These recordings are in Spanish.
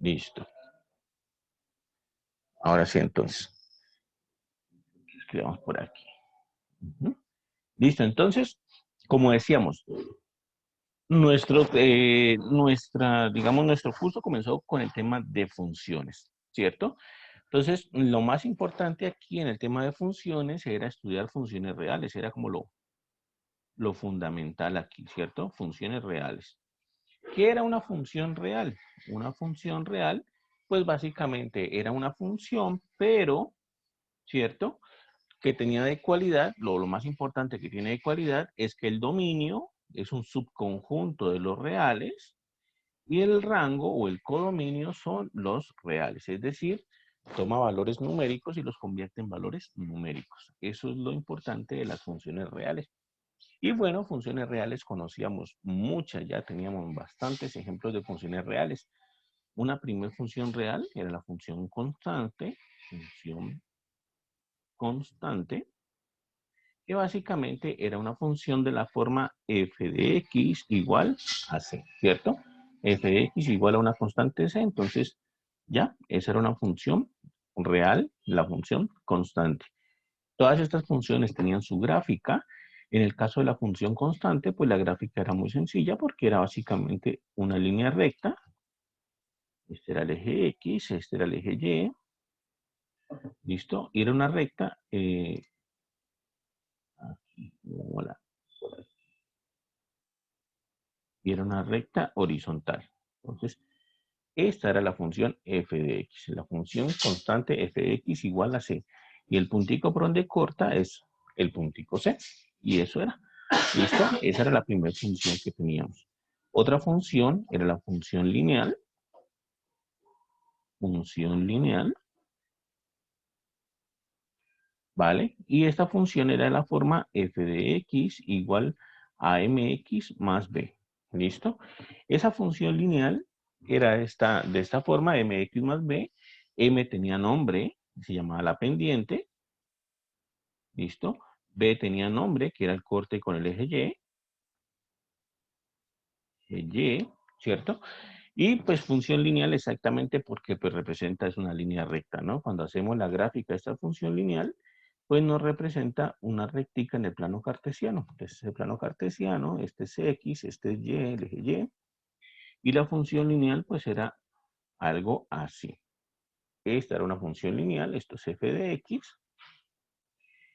Listo. Ahora sí, entonces. Escribamos por aquí. Ujú. Listo, entonces, como decíamos, digamos, nuestro curso comenzó con el tema de funciones, ¿cierto? Entonces, lo más importante aquí en el tema de funciones era estudiar funciones reales, era como lo fundamental aquí, ¿cierto? Funciones reales. ¿Qué era una función real? Una función real, pues básicamente era una función, pero, ¿cierto? Que tenía de cualidad, lo más importante que tiene de cualidad es que el dominio es un subconjunto de los reales y el rango o el codominio son los reales, es decir, toma valores numéricos y los convierte en valores numéricos. Eso es lo importante de las funciones reales. Y bueno, funciones reales conocíamos muchas, ya teníamos bastantes ejemplos de funciones reales. Una primera función real era la función constante, que básicamente era una función de la forma f de x igual a c, ¿cierto? F de x igual a una constante c, entonces ya, esa era una función real, la función constante. Todas estas funciones tenían su gráfica. En el caso de la función constante, pues la gráfica era muy sencilla porque era básicamente una línea recta. Este era el eje X, este era el eje Y. ¿Listo? Y era una recta. Aquí, hola, por aquí. Y era una recta horizontal. Entonces, esta era la función f de x. La función constante f de x igual a c. Y el puntico por donde corta es el puntico c. Y eso era. ¿Listo? Esa era la primera función que teníamos. Otra función era la función lineal. Función lineal. ¿Vale? Y esta función era de la forma f de x igual a mx más b. ¿Listo? Esa función lineal era de esta forma, mx más b. M tenía nombre, se llamaba la pendiente. ¿Listo? B tenía nombre, que era el corte con el eje Y, ¿cierto? Y pues función lineal exactamente porque pues representa es una línea recta, ¿no? Cuando hacemos la gráfica de esta función lineal, pues nos representa una rectica en el plano cartesiano. Entonces el plano cartesiano, este es X, este es Y, el eje Y. Y la función lineal pues era algo así. Esta era una función lineal, esto es f de x.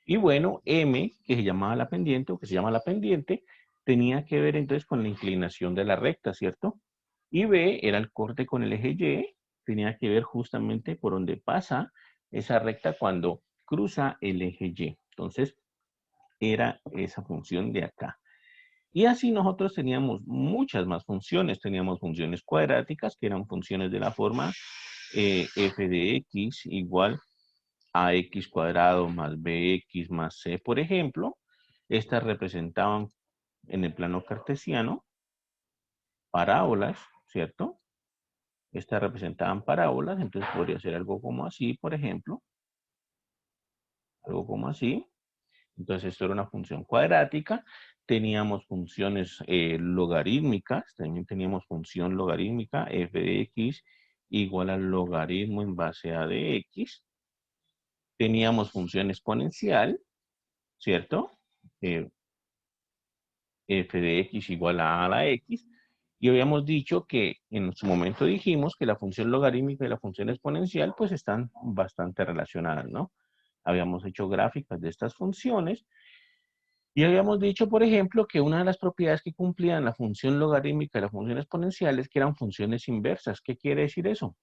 Y bueno, m, que se llamaba la pendiente o que se llama la pendiente, tenía que ver entonces con la inclinación de la recta, ¿cierto? Y b era el corte con el eje Y, tenía que ver justamente por donde pasa esa recta cuando cruza el eje Y. Entonces, era esa función de acá. Y así nosotros teníamos muchas más funciones. Teníamos funciones cuadráticas, que eran funciones de la forma f de x igual a x cuadrado más bx más c, por ejemplo. Estas representaban en el plano cartesiano parábolas, ¿cierto? Estas representaban parábolas, entonces podría ser algo como así, por ejemplo. Algo como así. Entonces esto era una función cuadrática. Teníamos funciones logarítmicas. También teníamos función logarítmica f de x igual al logaritmo en base a de x. Teníamos función exponencial, ¿cierto? Eh, f de x igual a la x. Y habíamos dicho que en su momento dijimos que la función logarítmica y la función exponencial pues están bastante relacionadas, ¿no? Habíamos hecho gráficas de estas funciones y habíamos dicho, por ejemplo, que una de las propiedades que cumplían la función logarítmica y la función exponencial es que eran funciones inversas. ¿Qué quiere decir eso?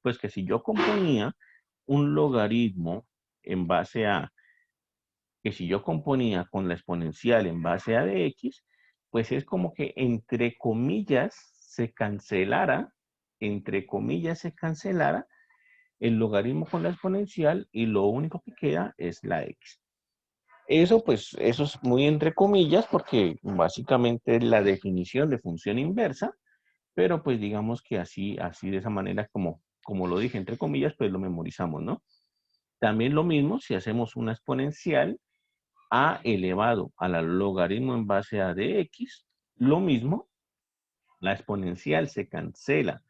Pues que si yo componía un logaritmo en base a, que si yo componía con la exponencial en base a de x, pues es como que entre comillas se cancelara el logaritmo con la exponencial y lo único que queda es la x. Eso, pues, eso es muy entre comillas porque básicamente es la definición de función inversa, pero pues digamos que así de esa manera como lo dije entre comillas, pues lo memorizamos, ¿no? También lo mismo si hacemos una exponencial a elevado a la logaritmo en base a de x, lo mismo, la exponencial se cancela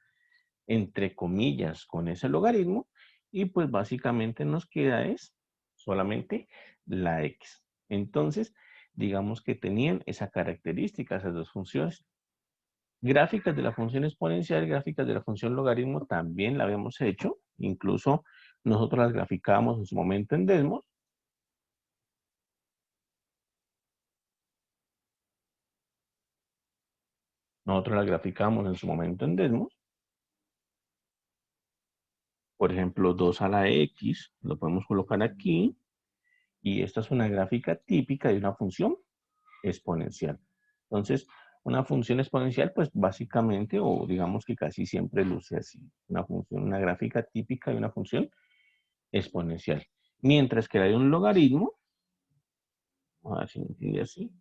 entre comillas con ese logaritmo y pues básicamente nos queda es solamente la x. Entonces, digamos que tenían esa característica, esas dos funciones. Gráficas de la función exponencial, gráficas de la función logaritmo también la habíamos hecho. Incluso nosotros las graficábamos en su momento en Desmos. Nosotros las graficamos en su momento en Desmos. Por ejemplo, 2 a la x, lo podemos colocar aquí. Y esta es una gráfica típica de una función exponencial. Entonces, una función exponencial, pues básicamente, o digamos que casi siempre luce así. Una función, una gráfica típica de una función exponencial. Mientras que la de un logaritmo, vamos a ver si me entiende así,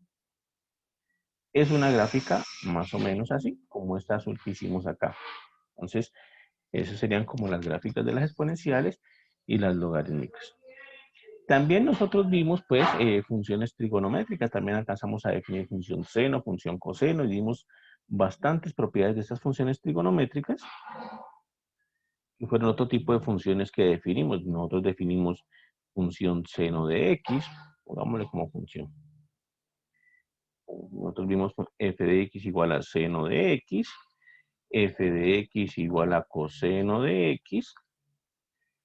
es una gráfica más o menos así, como esta azul que hicimos acá. Entonces, esas serían como las gráficas de las exponenciales y las logarítmicas. También nosotros vimos, pues, funciones trigonométricas. También alcanzamos a definir función seno, función coseno, y vimos bastantes propiedades de estas funciones trigonométricas, que fueron otro tipo de funciones que definimos. Nosotros definimos función seno de x, pongámosle como función. Nosotros vimos f de x igual a seno de x, f de x igual a coseno de x,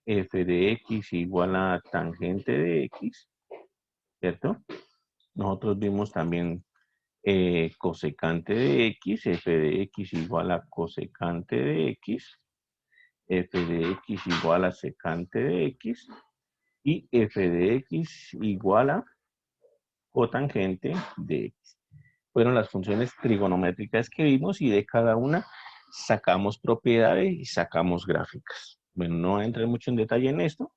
f de x igual a tangente de x, ¿cierto? Nosotros vimos también cosecante de x, f de x igual a cosecante de x, f de x igual a secante de x, y f de x igual a cotangente de x. Fueron las funciones trigonométricas que vimos y de cada una sacamos propiedades y sacamos gráficas. Bueno, no voy a entrar mucho en detalle en esto,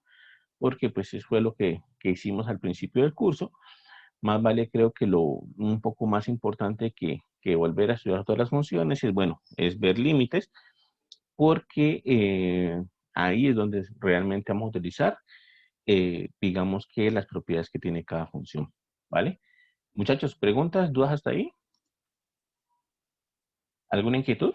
porque pues eso fue lo que hicimos al principio del curso. Más vale creo que lo un poco más importante que volver a estudiar todas las funciones es, bueno, es ver límites, porque ahí es donde realmente vamos a utilizar, digamos que las propiedades que tiene cada función, ¿vale? Muchachos, ¿preguntas, dudas hasta ahí? ¿Alguna inquietud?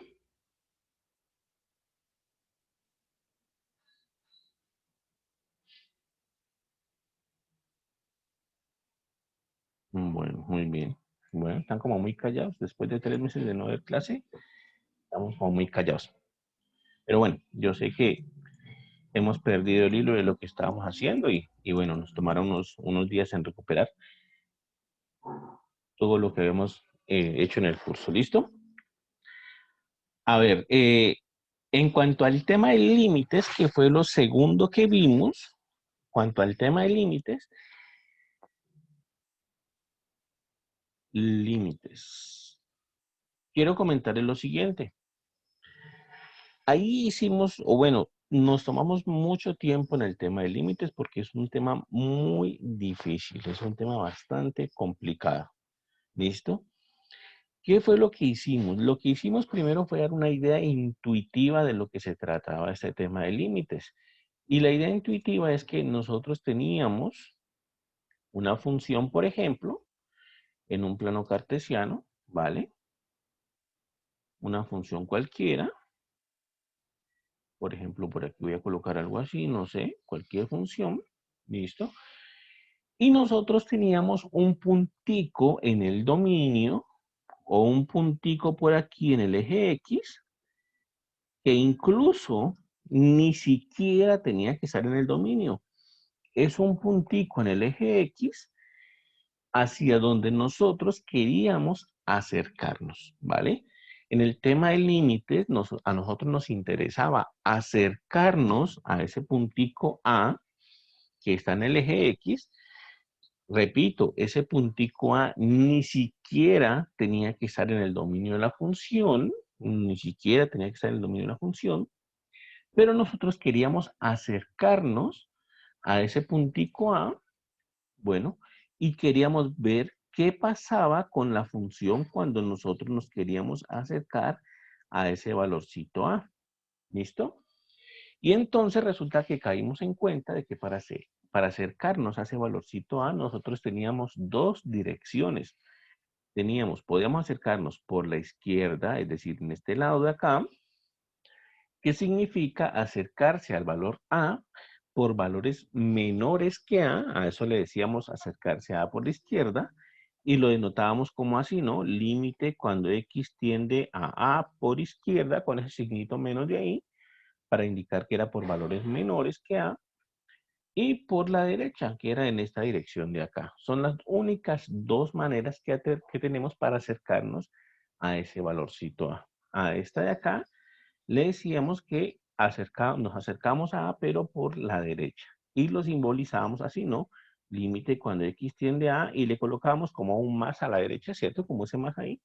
Bueno, muy bien. Bueno, están como muy callados. Después de 3 meses de no ver clase, estamos como muy callados. Pero bueno, yo sé que hemos perdido el hilo de lo que estábamos haciendo y bueno, nos tomaron unos días en recuperar todo lo que habíamos hecho en el curso. ¿Listo? A ver, en cuanto al tema de límites, que fue lo segundo que vimos, cuanto al tema de límites, quiero comentarles lo siguiente. Ahí hicimos, o bueno, nos tomamos mucho tiempo en el tema de límites porque es un tema muy difícil, es un tema bastante complicado. ¿Listo? ¿Qué fue lo que hicimos? Lo que hicimos primero fue dar una idea intuitiva de lo que se trataba este tema de límites. Y la idea intuitiva es que nosotros teníamos una función, por ejemplo, en un plano cartesiano, ¿vale? Una función cualquiera. Por ejemplo, por aquí voy a colocar algo así, no sé, cualquier función. ¿Listo? Y nosotros teníamos un puntico en el dominio o un puntico por aquí en el eje X que incluso ni siquiera tenía que estar en el dominio. Es un puntico en el eje X hacia donde nosotros queríamos acercarnos, ¿vale? En el tema de límites, a nosotros nos interesaba acercarnos a ese puntico A que está en el eje X. Repito, ese puntico A ni siquiera tenía que estar en el dominio de la función, ni siquiera tenía que estar en el dominio de la función, pero nosotros queríamos acercarnos a ese puntico A, bueno, y queríamos ver qué pasaba con la función cuando nosotros nos queríamos acercar a ese valorcito A. ¿Listo? Y entonces resulta que caímos en cuenta de que para acercarnos a ese valorcito A, nosotros teníamos dos direcciones. Podíamos acercarnos por la izquierda, es decir, en este lado de acá, que significa acercarse al valor A por valores menores que A eso le decíamos acercarse a A por la izquierda, y lo denotábamos como así, ¿no? Límite cuando X tiende a A por izquierda, con ese signito menos de ahí, para indicar que era por valores menores que A, y por la derecha, que era en esta dirección de acá. Son las únicas dos maneras que tenemos para acercarnos a ese valorcito A. A esta de acá, le decíamos que nos acercamos a A, pero por la derecha. Y lo simbolizábamos así, ¿no? Límite cuando X tiende a A y le colocábamos como un más a la derecha, ¿cierto? Como ese más ahí,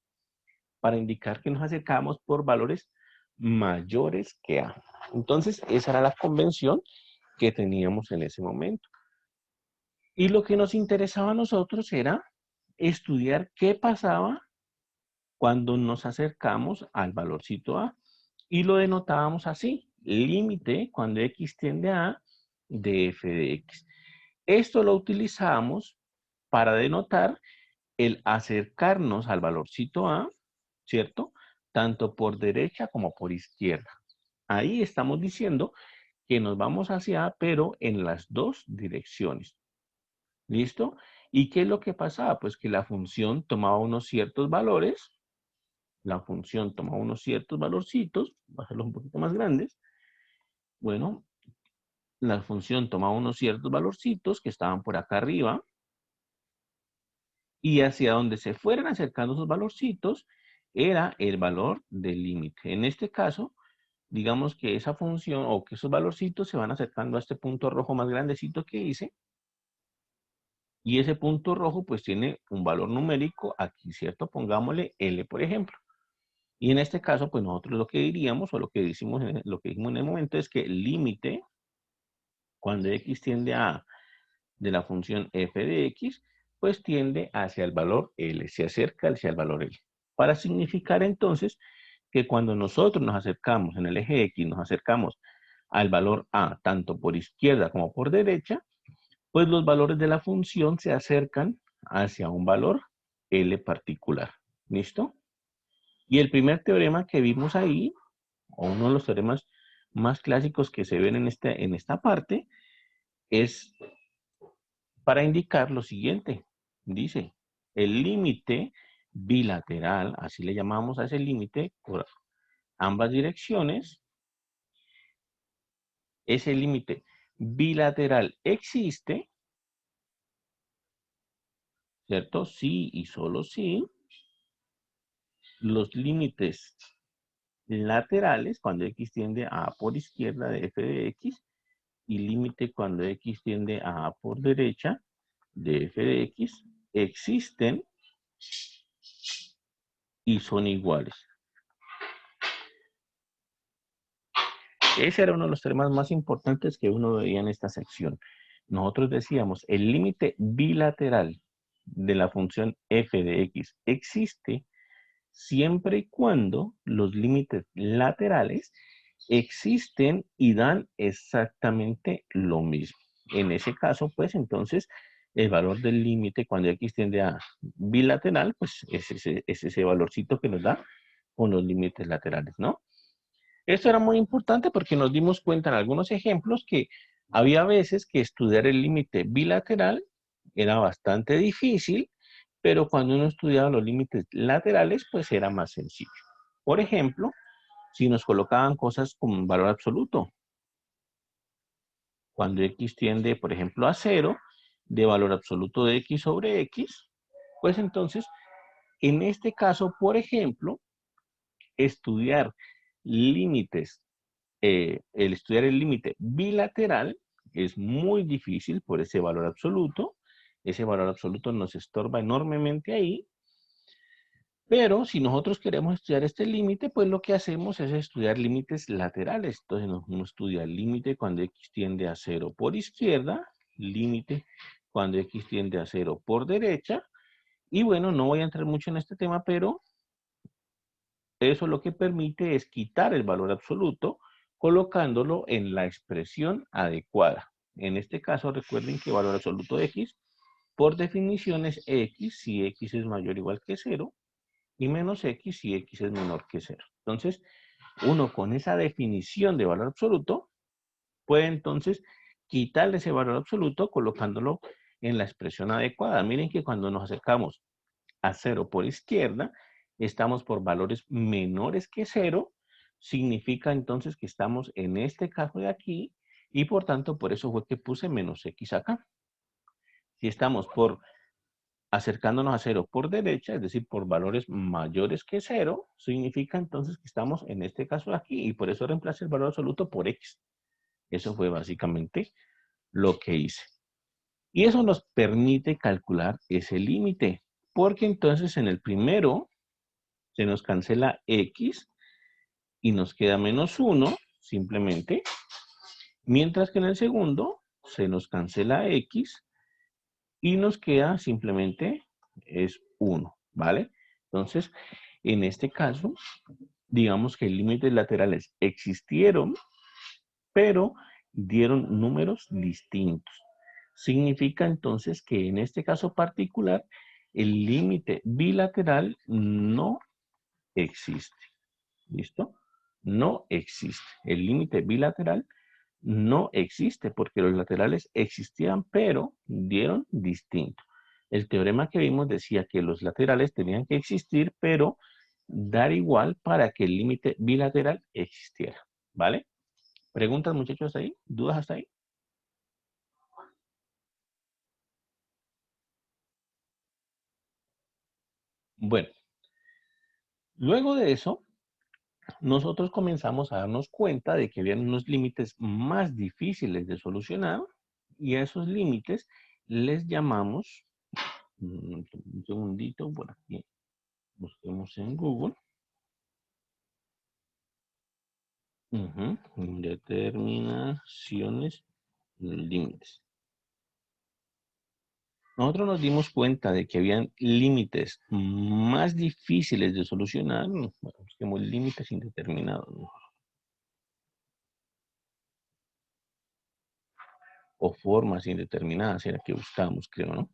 para indicar que nos acercamos por valores mayores que A. Entonces, esa era la convención que teníamos en ese momento. Y lo que nos interesaba a nosotros era estudiar qué pasaba cuando nos acercamos al valorcito A. Y lo denotábamos así, límite cuando X tiende a A de f de X. Esto lo utilizamos para denotar el acercarnos al valorcito A, ¿cierto? Tanto por derecha como por izquierda. Ahí estamos diciendo que nos vamos hacia A, pero en las dos direcciones. ¿Listo? ¿Y qué es lo que pasaba? Pues que la función tomaba unos ciertos valores, la función tomaba unos ciertos valorcitos, voy a hacerlos un poquito más grandes. Bueno, la función tomaba unos ciertos valorcitos que estaban por acá arriba, y hacia donde se fueran acercando esos valorcitos era el valor del límite. En este caso, digamos que esa función o que esos valorcitos se van acercando a este punto rojo más grandecito que hice, y ese punto rojo pues tiene un valor numérico aquí, ¿cierto? Pongámosle L, por ejemplo. Y en este caso, pues nosotros lo que diríamos o lo que dijimos en el momento es que el límite, cuando X tiende a de la función f de X, pues tiende hacia el valor L, se acerca hacia el valor L. Para significar entonces que cuando nosotros nos acercamos en el eje X, nos acercamos al valor A, tanto por izquierda como por derecha, pues los valores de la función se acercan hacia un valor L particular. ¿Listo? Y el primer teorema que vimos ahí, o uno de los teoremas más clásicos que se ven en esta parte, es para indicar lo siguiente. Dice, el límite bilateral, así le llamamos a ese límite por ambas direcciones, ese límite bilateral existe, ¿cierto? Sí y solo sí. Los límites laterales, cuando X tiende a A por izquierda de f de X, y límite cuando X tiende a A por derecha de f de X, existen y son iguales. Ese era uno de los temas más importantes que uno veía en esta sección. Nosotros decíamos, el límite bilateral de la función f de X existe siempre y cuando los límites laterales existen y dan exactamente lo mismo. En ese caso, pues entonces, el valor del límite cuando X tiende a bilateral, pues es ese valorcito que nos da con los límites laterales, ¿no? Esto era muy importante porque nos dimos cuenta en algunos ejemplos que había veces que estudiar el límite bilateral era bastante difícil, pero cuando uno estudiaba los límites laterales, pues era más sencillo. Por ejemplo, si nos colocaban cosas con valor absoluto, cuando X tiende, por ejemplo, a 0, de valor absoluto de X sobre X, pues entonces, en este caso, por ejemplo, estudiar límites el estudiar el límite bilateral es muy difícil por ese valor absoluto. Ese valor absoluto nos estorba enormemente ahí. Pero si nosotros queremos estudiar este límite, pues lo que hacemos es estudiar límites laterales. Entonces uno estudia el límite cuando X tiende a 0 por izquierda, límite cuando X tiende a 0 por derecha. Y bueno, no voy a entrar mucho en este tema, pero eso lo que permite es quitar el valor absoluto colocándolo en la expresión adecuada. En este caso, recuerden que valor absoluto de X, por definición es X si X es mayor o igual que 0 y menos X si X es menor que 0. Entonces, uno con esa definición de valor absoluto puede entonces quitarle ese valor absoluto colocándolo en la expresión adecuada. Miren que cuando nos acercamos a 0 por izquierda, estamos por valores menores que 0, significa entonces que estamos en este caso de aquí, y por tanto, por eso fue que puse menos x acá. Si estamos por acercándonos a 0 por derecha, es decir, por valores mayores que 0, significa entonces que estamos en este caso de aquí, y por eso reemplacé el valor absoluto por x. Eso fue básicamente lo que hice. Y eso nos permite calcular ese límite, porque entonces en el primero se nos cancela x y nos queda menos 1, simplemente, mientras que en el segundo se nos cancela x y nos queda simplemente es 1, ¿vale? Entonces, en este caso, digamos que límites laterales existieron, pero dieron números distintos. Significa entonces que en este caso particular, el límite bilateral no existe. ¿Listo? No existe. El límite bilateral no existe porque los laterales existían, pero dieron distinto. El teorema que vimos decía que los laterales tenían que existir, pero dar igual para que el límite bilateral existiera. ¿Vale? ¿Preguntas, muchachos, ahí? ¿Dudas hasta ahí? Bueno, luego de eso, nosotros comenzamos a darnos cuenta de que había unos límites más difíciles de solucionar y a esos límites les llamamos, un segundito por aquí, busquemos en Google, determinaciones límites. Nosotros nos dimos cuenta de que habían límites más difíciles de solucionar, bueno, busquemos límites indeterminados, ¿no? O formas indeterminadas, era que buscamos, creo, ¿no?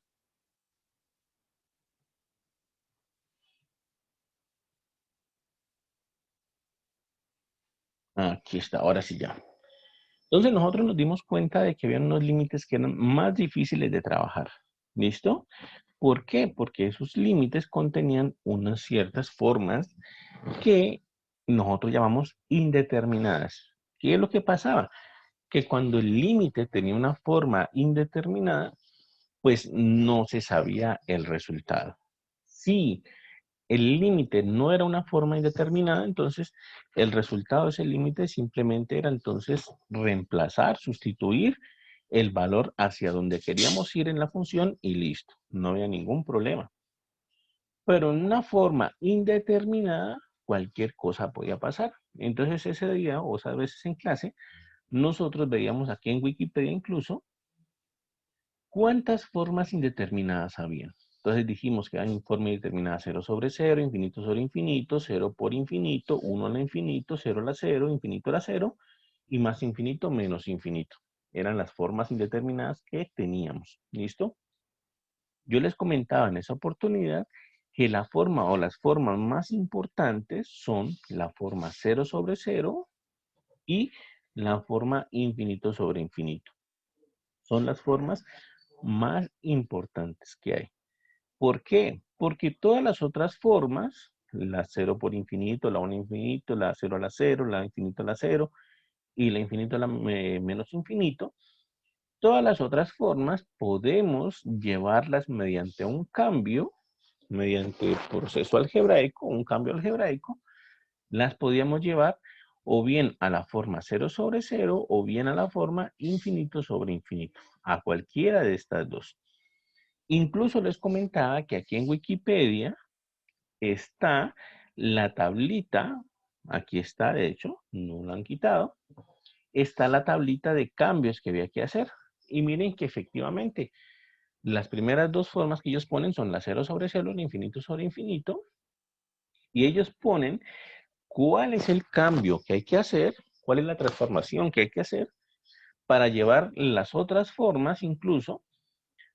Aquí está, ahora sí ya. Entonces nosotros nos dimos cuenta de que había unos límites que eran más difíciles de trabajar. ¿Listo? ¿Por qué? Porque esos límites contenían unas ciertas formas que nosotros llamamos indeterminadas. ¿Qué es lo que pasaba? Que cuando el límite tenía una forma indeterminada, pues no se sabía el resultado. Si el límite no era una forma indeterminada, entonces el resultado de ese límite simplemente era entonces reemplazar, sustituir el valor hacia donde queríamos ir en la función y listo, no había ningún problema. Pero en una forma indeterminada, cualquier cosa podía pasar. Entonces ese día, o esas veces en clase, nosotros veíamos aquí en Wikipedia incluso cuántas formas indeterminadas había. Entonces dijimos que hay forma indeterminada 0 sobre 0, infinito sobre infinito, 0 por infinito, 1 a la infinito, 0 a la 0, infinito a la 0, y más infinito menos infinito. Eran las formas indeterminadas que teníamos. ¿Listo? Yo les comentaba en esa oportunidad que la forma o las formas más importantes son la forma 0 sobre 0 y la forma infinito sobre infinito. Son las formas más importantes que hay. ¿Por qué? Porque todas las otras formas, la 0 por infinito, la 1 infinito, la 0 a la 0, la infinito a la 0 y la infinito a la menos infinito, todas las otras formas podemos llevarlas mediante un cambio, mediante proceso algebraico, un cambio algebraico, las podíamos llevar o bien a la forma 0 sobre 0 o bien a la forma infinito sobre infinito, a cualquiera de estas dos. Incluso les comentaba que aquí en Wikipedia está la tablita, aquí está de hecho, no la han quitado, está la tablita de cambios que había que hacer. Y miren que efectivamente las primeras dos formas que ellos ponen son la 0 sobre 0, el infinito sobre infinito, y ellos ponen cuál es el cambio que hay que hacer, cuál es la transformación que hay que hacer para llevar las otras formas incluso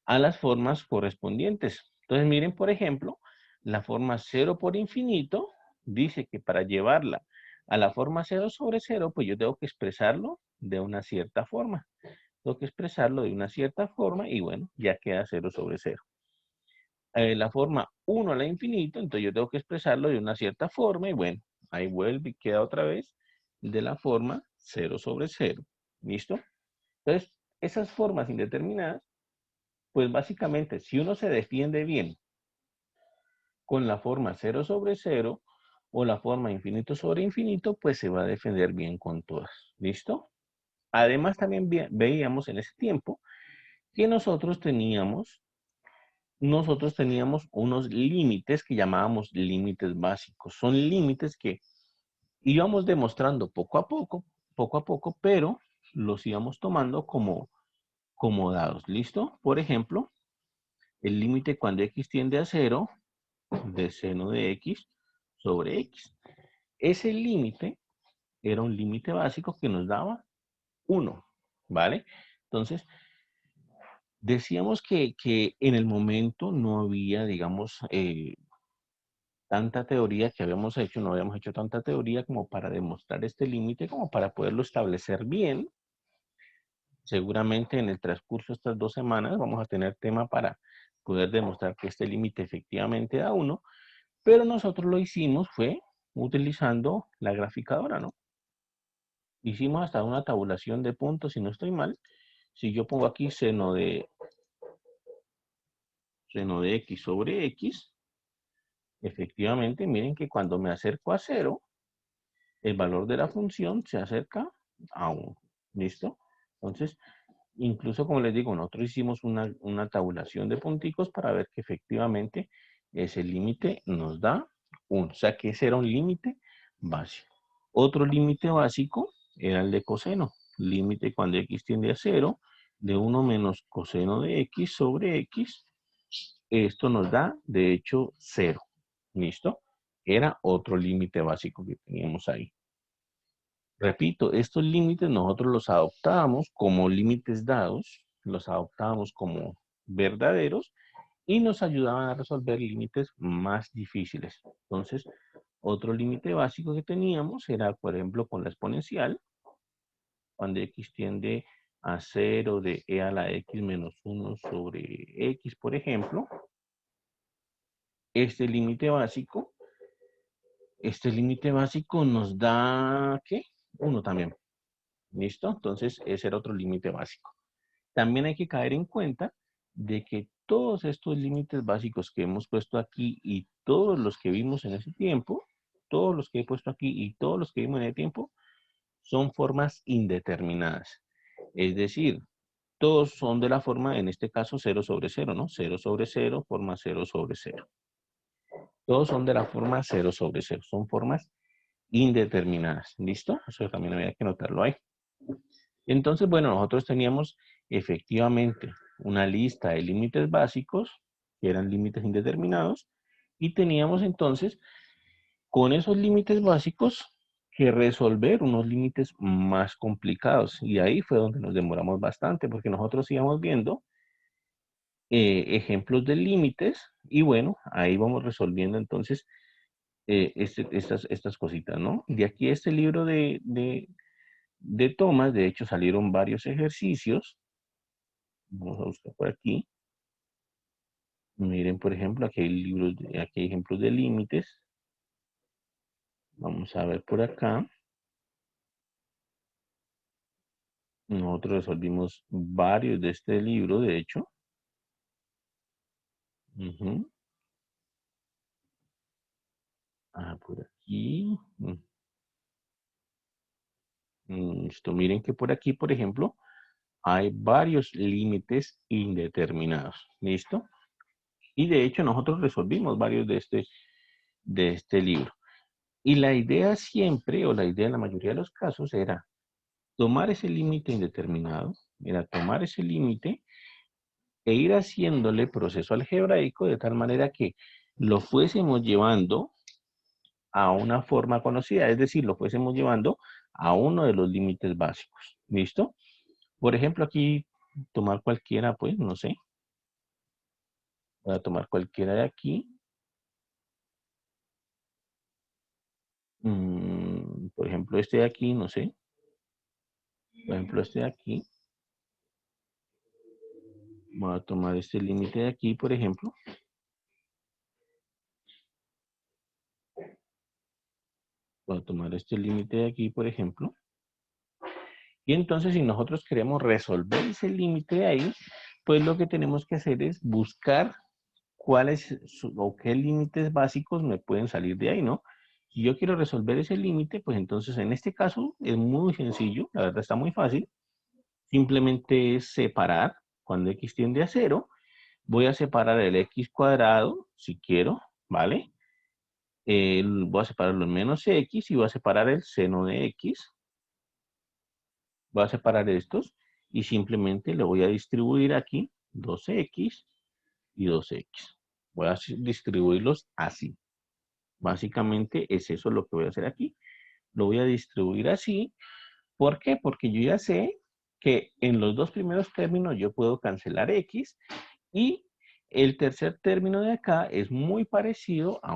a las formas correspondientes. Entonces miren, por ejemplo, la forma 0 por infinito dice que para llevarla A la forma 0/0, pues yo tengo que expresarlo de una cierta forma. Tengo que expresarlo de una cierta forma y bueno, ya queda 0/0. La forma 1 a la infinito, entonces yo tengo que expresarlo de una cierta forma y bueno, ahí vuelve y queda otra vez de la forma 0/0. ¿Listo? Entonces, esas formas indeterminadas, pues básicamente, si uno se defiende bien con la forma 0/0 o la forma infinito sobre infinito, pues se va a defender bien con todas. ¿Listo? Además, también veíamos en ese tiempo que nosotros teníamos unos límites que llamábamos límites básicos. Son límites que íbamos demostrando poco a poco, pero los íbamos tomando como dados. ¿Listo? Por ejemplo, el límite cuando x tiende a 0 de seno de x sobre x. Ese límite era un límite básico que nos daba 1, ¿vale? Entonces, decíamos que en el momento no había, digamos, tanta teoría que habíamos hecho, no habíamos hecho tanta teoría como para demostrar este límite, como para poderlo establecer bien. Seguramente en el transcurso de estas 2 semanas vamos a tener tema para poder demostrar que este límite efectivamente da 1, pero nosotros lo hicimos fue utilizando la graficadora, ¿no? Hicimos hasta una tabulación de puntos, si no estoy mal. Si yo pongo aquí seno de x sobre x, efectivamente, miren que cuando me acerco a 0, el valor de la función se acerca a 1. ¿Listo? Entonces, incluso como les digo, nosotros hicimos una tabulación de punticos para ver que efectivamente ese límite nos da 1. O sea que ese era un límite básico. Otro límite básico era el de coseno. Límite cuando x tiende a 0 de 1 menos coseno de x sobre x. Esto nos da, de hecho, 0. ¿Listo? Era otro límite básico que teníamos ahí. Repito, estos límites nosotros los adoptábamos como límites dados, los adoptábamos como verdaderos y nos ayudaban a resolver límites más difíciles. Entonces, otro límite básico que teníamos era, por ejemplo, con la exponencial, cuando x tiende a 0 de e a la x menos 1 sobre x, por ejemplo. Este límite básico nos da, ¿qué? 1 también. ¿Listo? Entonces, ese era otro límite básico. También hay que caer en cuenta de que todos estos límites básicos que hemos puesto aquí y todos los que vimos en ese tiempo, todos los que he puesto aquí y todos los que vimos en ese tiempo, son formas indeterminadas. Es decir, todos son de la forma, en este caso, 0/0, ¿no? 0/0, forma 0/0. Todos son de la forma 0/0. Son formas indeterminadas. ¿Listo? Eso también había que notarlo ahí. Entonces, bueno, nosotros teníamos efectivamente una lista de límites básicos, que eran límites indeterminados, y teníamos entonces con esos límites básicos que resolver unos límites más complicados. Y ahí fue donde nos demoramos bastante, porque nosotros íbamos viendo ejemplos de límites, y bueno, ahí vamos resolviendo entonces estas cositas, ¿no? De aquí este libro de Thomas, de hecho salieron varios ejercicios. Vamos a buscar por aquí. Miren, por ejemplo, aquí hay aquí hay ejemplos de límites. Vamos a ver por acá. Nosotros resolvimos varios de este libro, de hecho. Ujú. Por aquí. Listo. Miren que por aquí, por ejemplo, hay varios límites indeterminados. ¿Listo? Y de hecho nosotros resolvimos varios de este libro. Y la idea siempre, o la idea en la mayoría de los casos, era tomar ese límite indeterminado, era tomar ese límite e ir haciéndole proceso algebraico de tal manera que lo fuésemos llevando a una forma conocida, es decir, lo fuésemos llevando a uno de los límites básicos. ¿Listo? Por ejemplo, aquí tomar cualquiera, pues, no sé, voy a tomar cualquiera de aquí. Por por ejemplo, este de aquí, no sé. Por ejemplo, este de aquí. Voy a tomar este límite de aquí, por ejemplo. Voy a tomar este límite de aquí, por ejemplo. Y entonces, si nosotros queremos resolver ese límite de ahí, pues lo que tenemos que hacer es buscar cuáles o qué límites básicos me pueden salir de ahí, ¿no? Si yo quiero resolver ese límite, pues entonces en este caso es muy sencillo, la verdad está muy fácil. Simplemente es separar cuando x tiende a 0. Voy a separar el x cuadrado, si quiero, ¿vale? Voy a separarlo en menos x y voy a separar el seno de x. Voy a separar estos y simplemente le voy a distribuir aquí 2x y 2x. Voy a distribuirlos así. Básicamente es eso lo que voy a hacer aquí. Lo voy a distribuir así. ¿Por qué? Porque yo ya sé que en los dos primeros términos yo puedo cancelar x y el tercer término de acá es muy parecido mm, a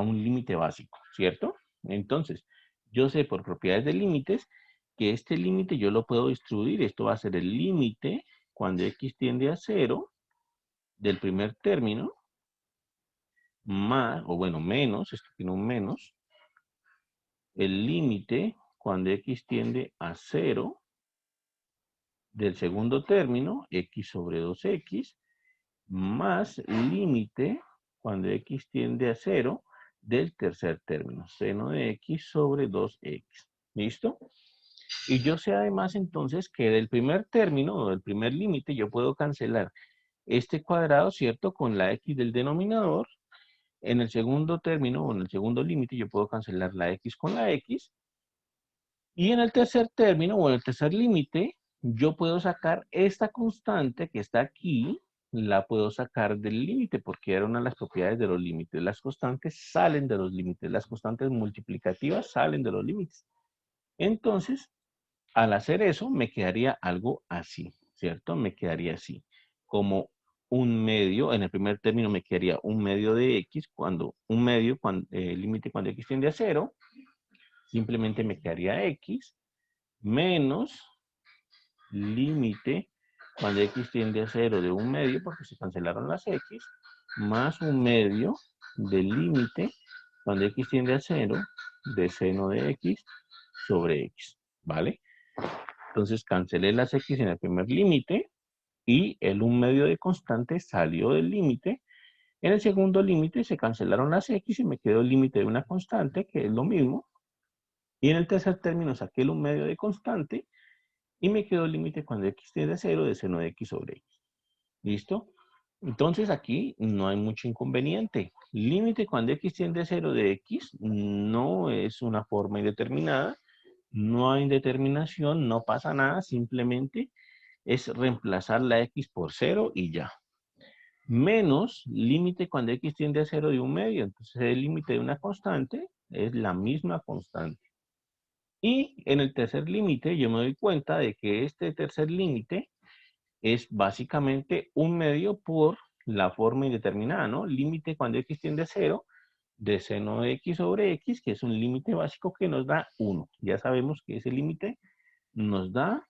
un límite básico, ¿cierto? Entonces, yo sé por propiedades de límites que este límite yo lo puedo distribuir. Esto va a ser el límite cuando x tiende a 0 del primer término más, o bueno, menos, esto tiene un menos, el límite cuando x tiende a 0 del segundo término, x sobre 2x, más límite cuando x tiende a 0 del tercer término, seno de x sobre 2x. ¿Listo? Y yo sé además entonces que del primer término o del primer límite yo puedo cancelar este cuadrado, ¿cierto? Con la x del denominador. En el segundo término o en el segundo límite yo puedo cancelar la x con la x. Y en el tercer término o en el tercer límite yo puedo sacar esta constante que está aquí, la puedo sacar del límite porque era una de las propiedades de los límites. Las constantes salen de los límites, las constantes multiplicativas salen de los límites. Entonces, al hacer eso, me quedaría algo así, ¿cierto? Me quedaría así, como un medio, en el primer término me quedaría un medio de x, cuando un medio, cuando, límite cuando x tiende a 0, simplemente me quedaría x, menos límite cuando x tiende a 0 de un medio, porque se cancelaron las x, más un medio del límite cuando x tiende a 0 de seno de x sobre x, ¿vale? Entonces cancelé las x en el primer límite y el 1 medio de constante salió del límite. En el segundo límite se cancelaron las x y me quedó el límite de una constante, que es lo mismo. Y en el tercer término saqué el 1 medio de constante y me quedó el límite cuando x tiende a 0 de seno de x sobre x. ¿Listo? Entonces aquí no hay mucho inconveniente. Límite cuando x tiende a 0 de x no es una forma indeterminada. No hay indeterminación, no pasa nada, simplemente es reemplazar la x por 0 y ya. Menos límite cuando x tiende a 0 de 1 medio. Entonces el límite de una constante es la misma constante. Y en el tercer límite yo me doy cuenta de que este tercer límite es básicamente 1 medio por la forma indeterminada, ¿no? Límite cuando x tiende a 0 de seno de x sobre x, que es un límite básico que nos da 1. Ya sabemos que ese límite nos da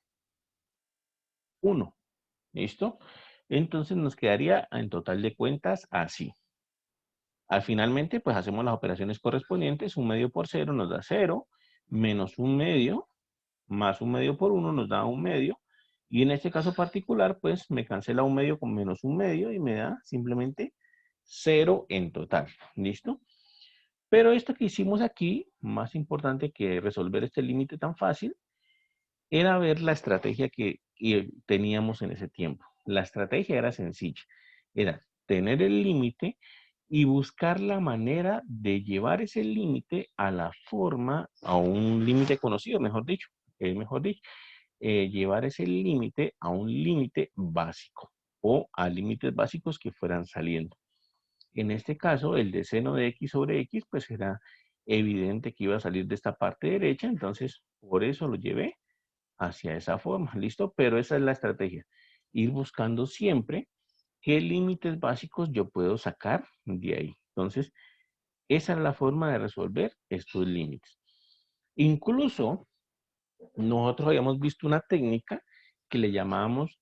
1. ¿Listo? Entonces nos quedaría en total de cuentas así. Al finalmente, pues hacemos las operaciones correspondientes. 1 medio por 0 nos da 0, menos 1 medio, más 1 medio por 1 nos da 1 medio. Y en este caso particular, pues me cancela 1 medio con menos 1 medio y me da simplemente 0 en total. ¿Listo? Pero esto que hicimos aquí, más importante que resolver este límite tan fácil, era ver la estrategia que teníamos en ese tiempo. La estrategia era sencilla, era tener el límite y buscar la manera de llevar ese límite a la forma, a un límite conocido, mejor dicho, llevar ese límite a un límite básico o a límites básicos que fueran saliendo. En este caso, el de seno de x sobre x, pues era evidente que iba a salir de esta parte derecha, entonces por eso lo llevé hacia esa forma, ¿listo? Pero esa es la estrategia, ir buscando siempre qué límites básicos yo puedo sacar de ahí. Entonces, Esa es la forma de resolver estos límites. Incluso nosotros habíamos visto una técnica que le llamábamos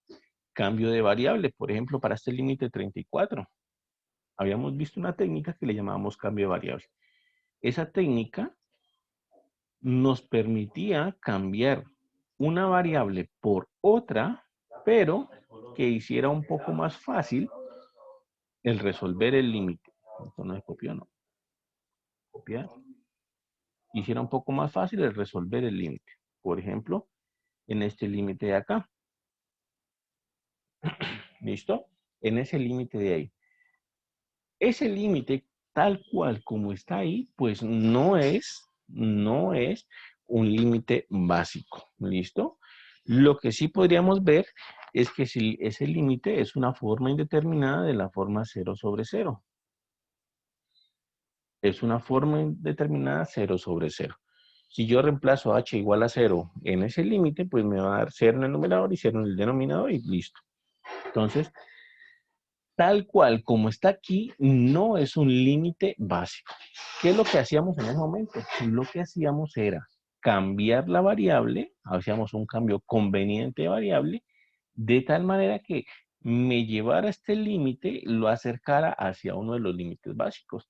cambio de variable. Por ejemplo, para este límite 34, habíamos visto una técnica que le llamábamos cambio de variable. Esa técnica nos permitía cambiar una variable por otra, pero que hiciera un poco más fácil el resolver el límite. Esto no es copiar, no. Copiar. Hiciera un poco más fácil el resolver el límite. Por ejemplo, en este límite de acá. ¿Listo? En ese límite de ahí. Ese límite, tal cual como está ahí, pues no es un límite básico. ¿Listo? Lo que sí podríamos ver es que si ese límite es una forma indeterminada de la forma 0 sobre 0. Es una forma indeterminada 0 sobre 0. Si yo reemplazo h igual a 0 en ese límite, pues me va a dar 0 en el numerador y 0 en el denominador y listo. Entonces, tal cual como está aquí, no es un límite básico. ¿Qué es lo que hacíamos en ese momento? Lo que hacíamos era cambiar la variable, hacíamos un cambio conveniente de variable, de tal manera que me llevara este límite, lo acercara hacia uno de los límites básicos.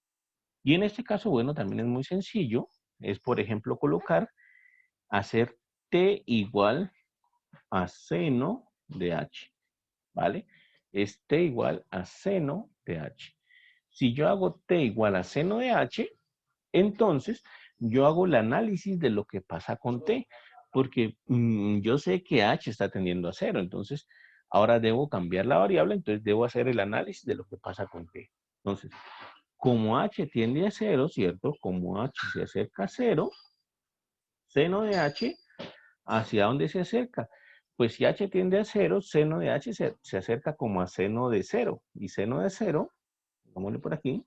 Y en este caso, bueno, también es muy sencillo. Es, por ejemplo, hacer t igual a seno de h, ¿vale? Es t igual a seno de h. Si yo hago t igual a seno de h, entonces yo hago el análisis de lo que pasa con t, porque yo sé que h está tendiendo a 0, entonces ahora debo cambiar la variable, entonces debo hacer el análisis de lo que pasa con t. Entonces, como h tiende a 0, ¿cierto? Como h se acerca a 0, seno de h, ¿hacia dónde se acerca? Pues si h tiende a 0, seno de h se acerca como a seno de 0. Y seno de 0, pongámosle por aquí,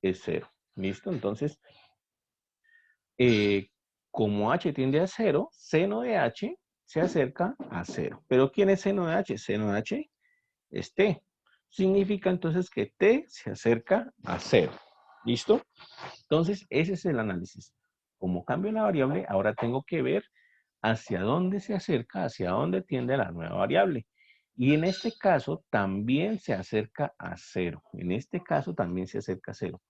es 0. ¿Listo? Entonces, como h tiende a 0, seno de h se acerca a 0. ¿Pero quién es seno de h? Seno de h es t. Significa entonces que t se acerca a 0. ¿Listo? Entonces, ese es el análisis. Como cambio la variable, ahora tengo que ver hacia dónde se acerca, hacia dónde tiende la nueva variable. Y en este caso también se acerca a 0. En este caso también se acerca a 0.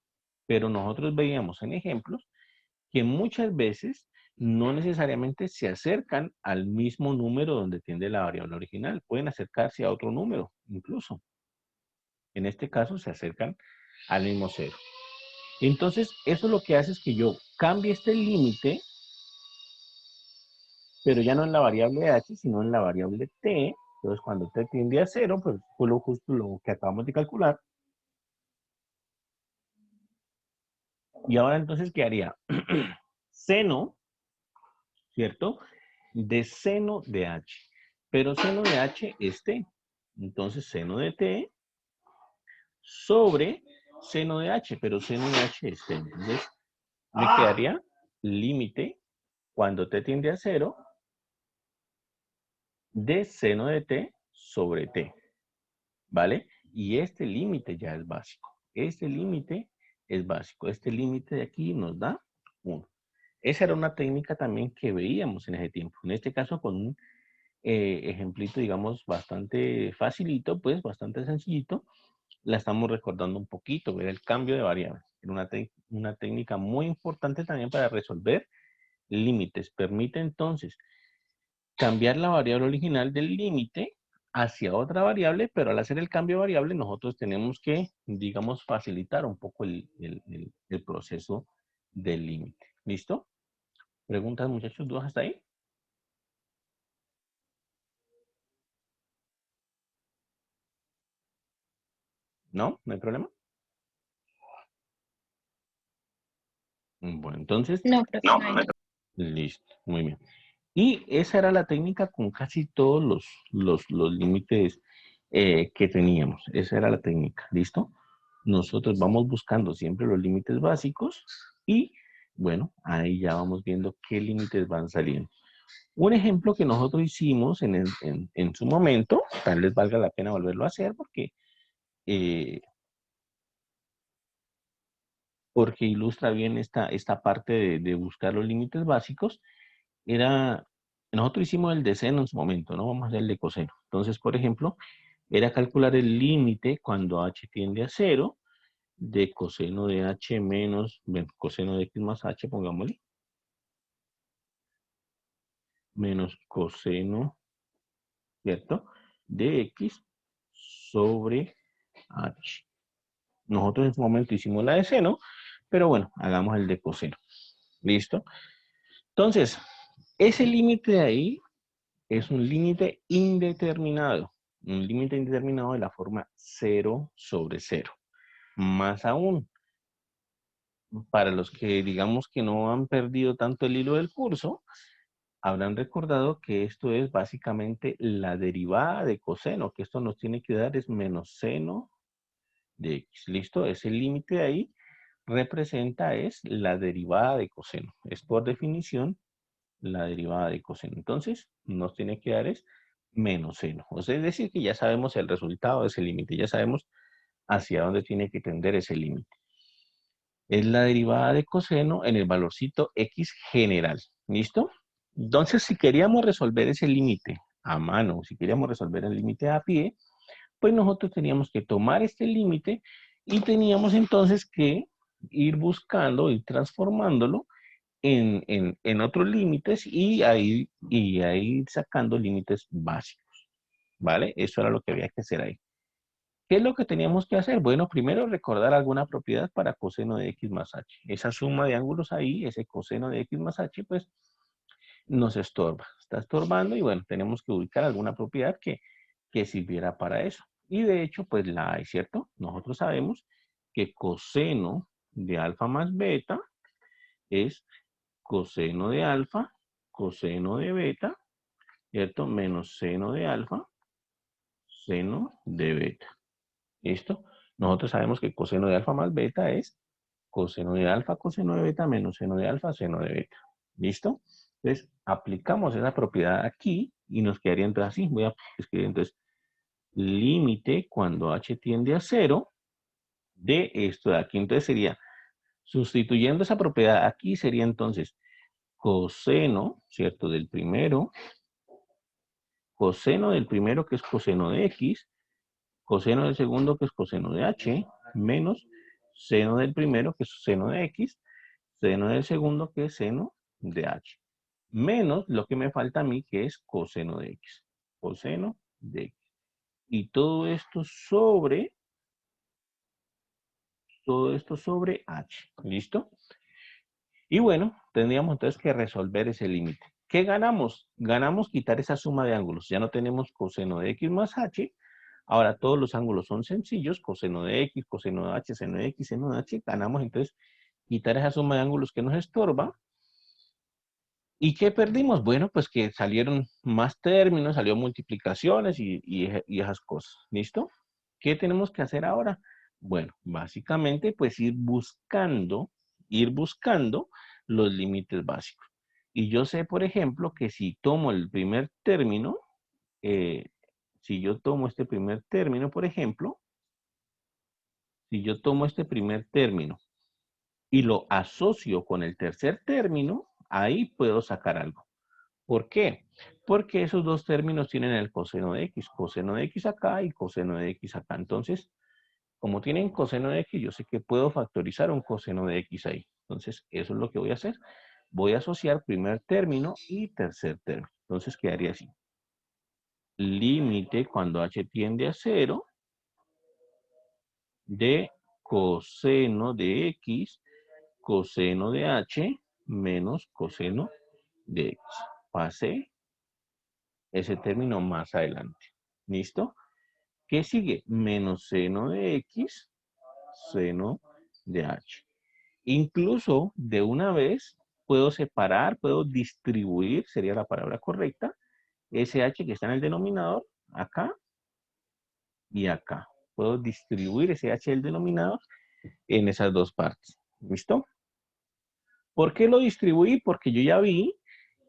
Pero nosotros veíamos en ejemplos que muchas veces no necesariamente se acercan al mismo número donde tiende la variable original. Pueden acercarse a otro número, incluso. En este caso se acercan al mismo 0. Entonces, eso lo que hace es que yo cambie este límite, pero ya no en la variable h, sino en la variable t. Entonces, cuando t tiende a 0, pues fue justo lo que acabamos de calcular. Y ahora entonces, ¿qué haría? Seno, ¿cierto? De seno de h. Pero seno de h es t. Entonces, seno de t sobre seno de h, pero seno de h es t. Entonces, me quedaría límite cuando t tiende a 0 de seno de t sobre t, ¿vale? Y este límite ya es básico. Este límite es básico. Este límite de aquí nos da 1. Esa era una técnica también que veíamos en ese tiempo. En este caso con un ejemplito, digamos, bastante facilito, pues bastante sencillito. La estamos recordando un poquito, ver el cambio de variables. Era una técnica muy importante también para resolver límites. Permite entonces cambiar la variable original del límite hacia otra variable, pero al hacer el cambio de variable nosotros tenemos que, digamos, facilitar un poco el proceso del límite. ¿Listo? ¿Preguntas, muchachos? ¿Dudas hasta ahí? ¿No? ¿No hay problema? Bueno, entonces, No, profe, no hay. listo, muy bien. Y esa era la técnica con casi todos los límites que teníamos. Esa era la técnica, ¿listo? Nosotros vamos buscando siempre los límites básicos y, bueno, ahí ya vamos viendo qué límites van saliendo. Un ejemplo que nosotros hicimos en su momento, tal vez valga la pena volverlo a hacer porque porque ilustra bien esta parte de buscar los límites básicos, nosotros hicimos el de seno en su momento, ¿no? Vamos a hacer el de coseno. Entonces, por ejemplo, era calcular el límite cuando h tiende a 0 de coseno de h menos, bueno, coseno de x más h, pongámosle, menos coseno, ¿cierto? De x sobre h. Nosotros en su momento hicimos la de seno, pero bueno, hagamos el de coseno. ¿Listo? Entonces, ese límite de ahí es un límite indeterminado. Un límite indeterminado de la forma 0 sobre 0. Más aún, para los que digamos que no han perdido tanto el hilo del curso, habrán recordado que esto es básicamente la derivada de coseno, que esto nos tiene que dar es menos seno de x. ¿Listo? Ese límite de ahí representa es la derivada de coseno. Es por definición la derivada de coseno. Entonces, nos tiene que dar es menos seno. O sea, es decir, que ya sabemos el resultado de ese límite, ya sabemos hacia dónde tiene que tender ese límite. Es la derivada de coseno en el valorcito x general. ¿Listo? Entonces, si queríamos resolver ese límite a mano, si queríamos resolver el límite a pie, pues nosotros teníamos que tomar este límite y teníamos entonces que ir buscando, ir transformándolo en otros límites y ahí sacando límites básicos, ¿vale? Eso era lo que había que hacer ahí. ¿Qué es lo que teníamos que hacer? Bueno, primero recordar alguna propiedad para coseno de x más h. Esa suma de ángulos ahí, ese coseno de x más h, pues nos estorba. Está estorbando y bueno, tenemos que ubicar alguna propiedad que sirviera para eso. Y de hecho, pues la hay, ¿cierto? Nosotros sabemos que coseno de alfa más beta es coseno de alfa, coseno de beta, ¿cierto? Menos seno de alfa, seno de beta. ¿Listo? Nosotros sabemos que coseno de alfa más beta es coseno de alfa, coseno de beta, menos seno de alfa, seno de beta. ¿Listo? Entonces, aplicamos esa propiedad aquí y nos quedaría entonces así. Voy a escribir entonces límite cuando h tiende a 0 de esto de aquí. Entonces sería, sustituyendo esa propiedad aquí, sería entonces coseno, ¿cierto? Del primero, coseno del primero que es coseno de x, coseno del segundo que es coseno de h, menos seno del primero que es seno de x, seno del segundo que es seno de h, menos lo que me falta a mí que es coseno de x, coseno de x. Y todo esto sobre h, ¿listo? Y bueno, tendríamos entonces que resolver ese límite. ¿Qué ganamos? Ganamos quitar esa suma de ángulos. Ya no tenemos coseno de x más h. Ahora todos los ángulos son sencillos. Coseno de x, coseno de h, seno de x, seno de h. Ganamos entonces quitar esa suma de ángulos que nos estorba. ¿Y qué perdimos? Bueno, pues que salieron más términos, salió multiplicaciones y esas cosas. ¿Listo? ¿Qué tenemos que hacer ahora? Bueno, básicamente pues ir buscando los límites básicos. Y yo sé, por ejemplo, que si tomo el primer término, si yo tomo este primer término, por ejemplo, si yo tomo este primer término y lo asocio con el tercer término, ahí puedo sacar algo. ¿Por qué? Porque esos dos términos tienen el coseno de x acá y coseno de x acá. Entonces, como tienen coseno de x, yo sé que puedo factorizar un coseno de x ahí. Entonces, eso es lo que voy a hacer. Voy a asociar primer término y tercer término. Entonces, quedaría así. Límite cuando h tiende a 0 de coseno de x, coseno de h, menos coseno de x. Pasé ese término más adelante. ¿Listo? ¿Qué sigue? Menos seno de x, seno de h. Incluso de una vez puedo separar, puedo distribuir, sería la palabra correcta, ese h que está en el denominador, acá y acá. Puedo distribuir ese h del denominador en esas dos partes. ¿Listo? ¿Por qué lo distribuí? Porque yo ya vi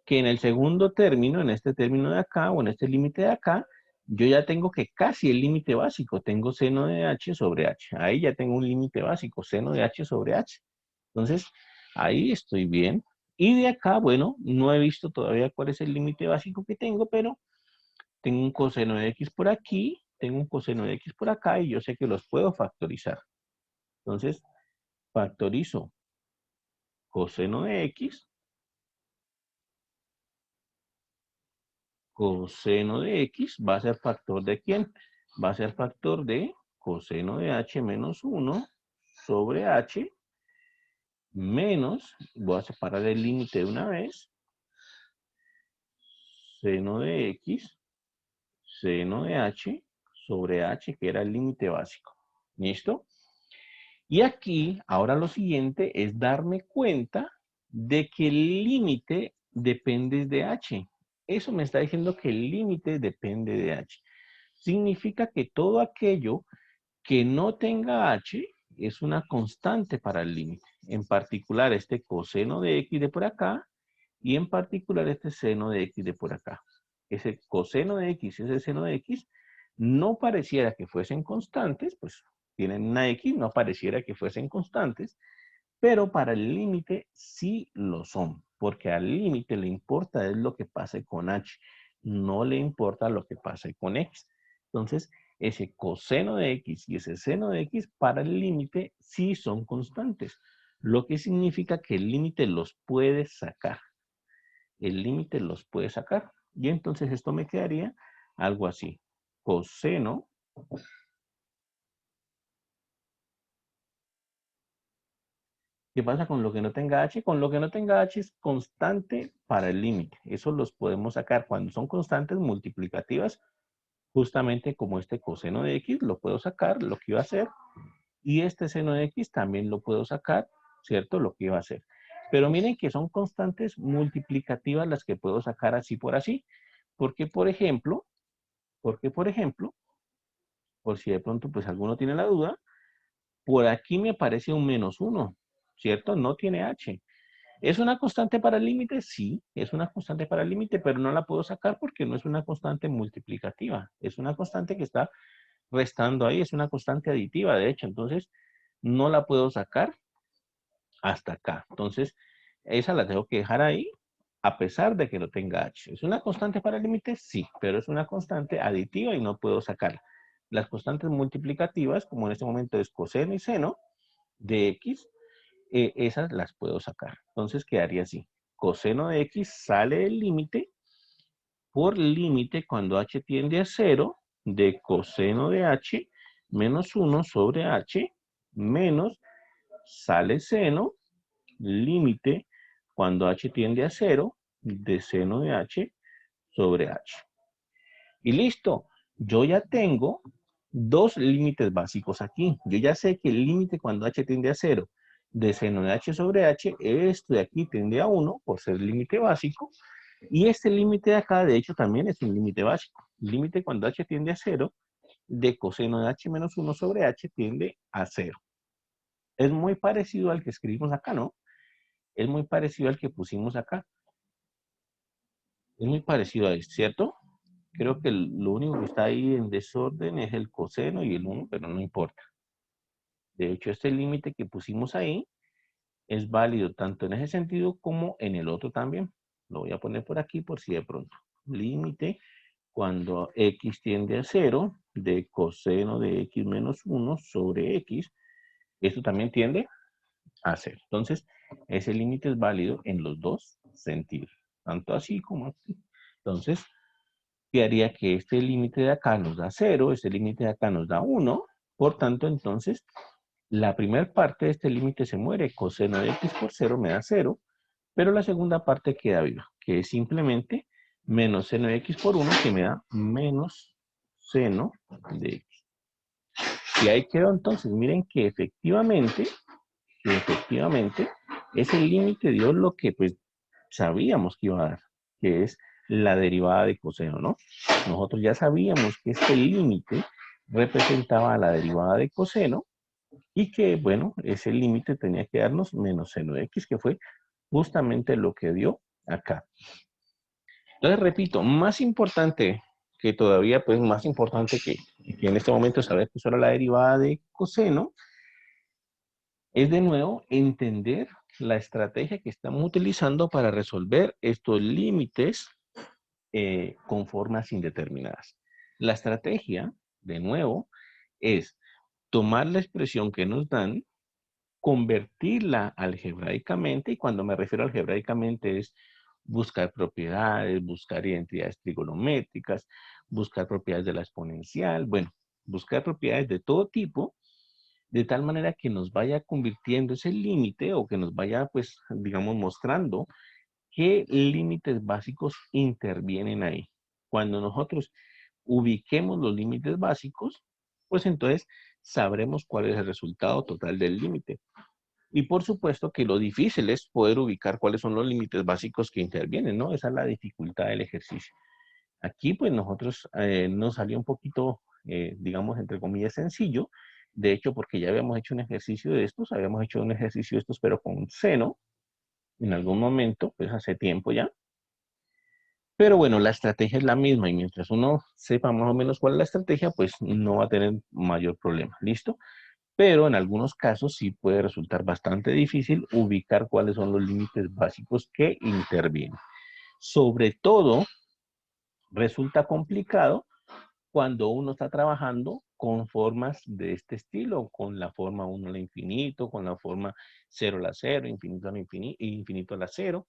que en el segundo término, en este término de acá o en este límite de acá, yo ya tengo que casi el límite básico, tengo seno de h sobre h. Ahí ya tengo un límite básico, seno de h sobre h. Entonces, ahí estoy bien. Y de acá, bueno, no he visto todavía cuál es el límite básico que tengo, pero tengo un coseno de x por aquí, tengo un coseno de x por acá y yo sé que los puedo factorizar. Entonces, factorizo coseno de x, coseno de x va a ser factor de ¿quién? Va a ser factor de coseno de h menos 1 sobre h menos, voy a separar el límite de una vez, seno de x, seno de h sobre h, que era el límite básico. ¿Listo? Y aquí, ahora lo siguiente es darme cuenta de que el límite depende de h. Eso me está diciendo que el límite depende de h. Significa que todo aquello que no tenga h es una constante para el límite. En particular, este coseno de x de por acá y en particular este seno de x de por acá. Ese coseno de x y ese seno de x no pareciera que fuesen constantes, pues tienen una x, no pareciera que fuesen constantes, pero para el límite sí lo son, porque al límite le importa es lo que pase con h, no le importa lo que pase con x. Entonces, ese coseno de x y ese seno de x para el límite sí son constantes, lo que significa que el límite los puede sacar. El límite los puede sacar. Y entonces esto me quedaría algo así. Coseno. ¿Qué pasa con lo que no tenga h? Con lo que no tenga h es constante para el límite. Eso los podemos sacar. Cuando son constantes multiplicativas, justamente como este coseno de x, lo puedo sacar, lo que iba a hacer. Y este seno de x también lo puedo sacar, ¿cierto? Lo que iba a hacer. Pero miren que son constantes multiplicativas las que puedo sacar así por así. Porque, por ejemplo, por si de pronto pues alguno tiene la duda, por aquí me aparece un menos 1, ¿cierto? No tiene h. ¿Es una constante para el límite? Sí, es una constante para el límite, pero no la puedo sacar porque no es una constante multiplicativa. Es una constante que está restando ahí, es una constante aditiva, de hecho. Entonces, no la puedo sacar hasta acá. Entonces, esa la tengo que dejar ahí a pesar de que no tenga h. ¿Es una constante para el límite? Sí, pero es una constante aditiva y no puedo sacarla. Las constantes multiplicativas, como en este momento es coseno y seno de x, esas las puedo sacar. Entonces quedaría así. Coseno de x sale del límite por límite cuando h tiende a 0 de coseno de h menos 1 sobre h menos sale seno límite cuando h tiende a 0 de seno de h sobre h. Y listo, yo ya tengo dos límites básicos aquí. Yo ya sé que el límite cuando h tiende a 0 de seno de h sobre h, esto de aquí tiende a 1 por ser límite básico. Y este límite de acá, de hecho, también es un límite básico. Límite cuando h tiende a 0 de coseno de h menos 1 sobre h tiende a 0. Es muy parecido al que escribimos acá, ¿no? Es muy parecido al que pusimos acá. Es muy parecido a este, ¿cierto? Creo que lo único que está ahí en desorden es el coseno y el 1, pero no importa. De hecho, este límite que pusimos ahí es válido tanto en ese sentido como en el otro también. Lo voy a poner por aquí por si de pronto. Límite cuando x tiende a 0 de coseno de x menos 1 sobre x. Esto también tiende a 0. Entonces, ese límite es válido en los dos sentidos. Tanto así como así. Entonces, que haría que este límite de acá nos da 0, este límite de acá nos da 1. Por tanto, entonces, la primera parte de este límite se muere. Coseno de x por 0 me da 0, pero la segunda parte queda viva, que es simplemente menos seno de x por 1, que me da menos seno de x. Y ahí quedó entonces. Miren que efectivamente, ese límite dio lo que pues sabíamos que iba a dar, que es la derivada de coseno, ¿no? Nosotros ya sabíamos que este límite representaba la derivada de coseno y que, bueno, ese límite tenía que darnos menos seno de x, que fue justamente lo que dio acá. Entonces, repito, más importante que todavía, pues más importante que en este momento saber que solo la derivada de coseno, es de nuevo entender la estrategia que estamos utilizando para resolver estos límites con formas indeterminadas. La estrategia, de nuevo, es tomar la expresión que nos dan, convertirla algebraicamente, y cuando me refiero algebraicamente es buscar propiedades, buscar identidades trigonométricas, buscar propiedades de la exponencial, bueno, buscar propiedades de todo tipo, de tal manera que nos vaya convirtiendo ese límite o que nos vaya, pues, digamos, mostrando qué límites básicos intervienen ahí. Cuando nosotros ubiquemos los límites básicos, pues entonces sabremos cuál es el resultado total del límite. Y por supuesto que lo difícil es poder ubicar cuáles son los límites básicos que intervienen, ¿no? Esa es la dificultad del ejercicio. Aquí, pues nosotros nos salió un poquito, digamos, entre comillas, sencillo. De hecho, porque ya habíamos hecho un ejercicio de estos, habíamos hecho un ejercicio de estos, pero con seno, en algún momento, pues hace tiempo ya. Pero bueno, la estrategia es la misma y mientras uno sepa más o menos cuál es la estrategia, pues no va a tener mayor problema. ¿Listo? Pero en algunos casos sí puede resultar bastante difícil ubicar cuáles son los límites básicos que intervienen. Sobre todo, resulta complicado cuando uno está trabajando con formas de este estilo, con la forma 1 al infinito, con la forma 0 a la 0, infinito al infinito, infinito a la 0.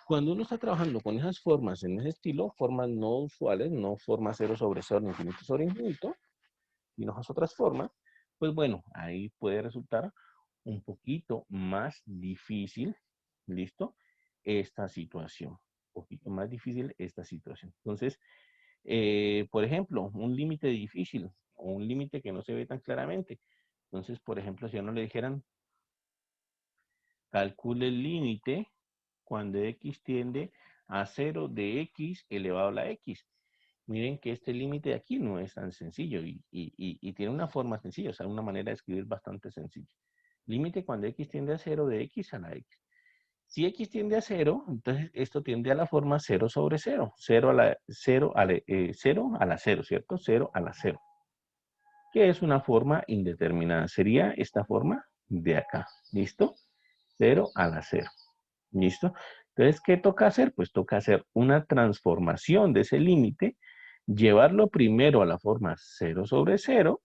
Cuando uno está trabajando con esas formas en ese estilo, formas no usuales, no forma 0 sobre 0, infinito sobre infinito, sino esas otras formas, pues bueno, ahí puede resultar un poquito más difícil, ¿listo? Esta situación, un poquito más difícil esta situación. Entonces, por ejemplo, un límite difícil o un límite que no se ve tan claramente. Entonces, por ejemplo, si a uno le dijeran, calcule el límite cuando x tiende a 0 de x elevado a la x. Miren que este límite de aquí no es tan sencillo y tiene una forma sencilla, o sea, una manera de escribir bastante sencilla. Límite cuando x tiende a 0 de x a la x. Si x tiende a 0, entonces esto tiende a la forma 0 sobre 0. 0 a la 0, 0 a la 0, ¿cierto? 0 a la 0. Que es una forma indeterminada. Sería esta forma de acá. ¿Listo? 0 a la 0. ¿Listo? Entonces, ¿qué toca hacer? Pues toca hacer una transformación de ese límite, llevarlo primero a la forma 0 sobre 0,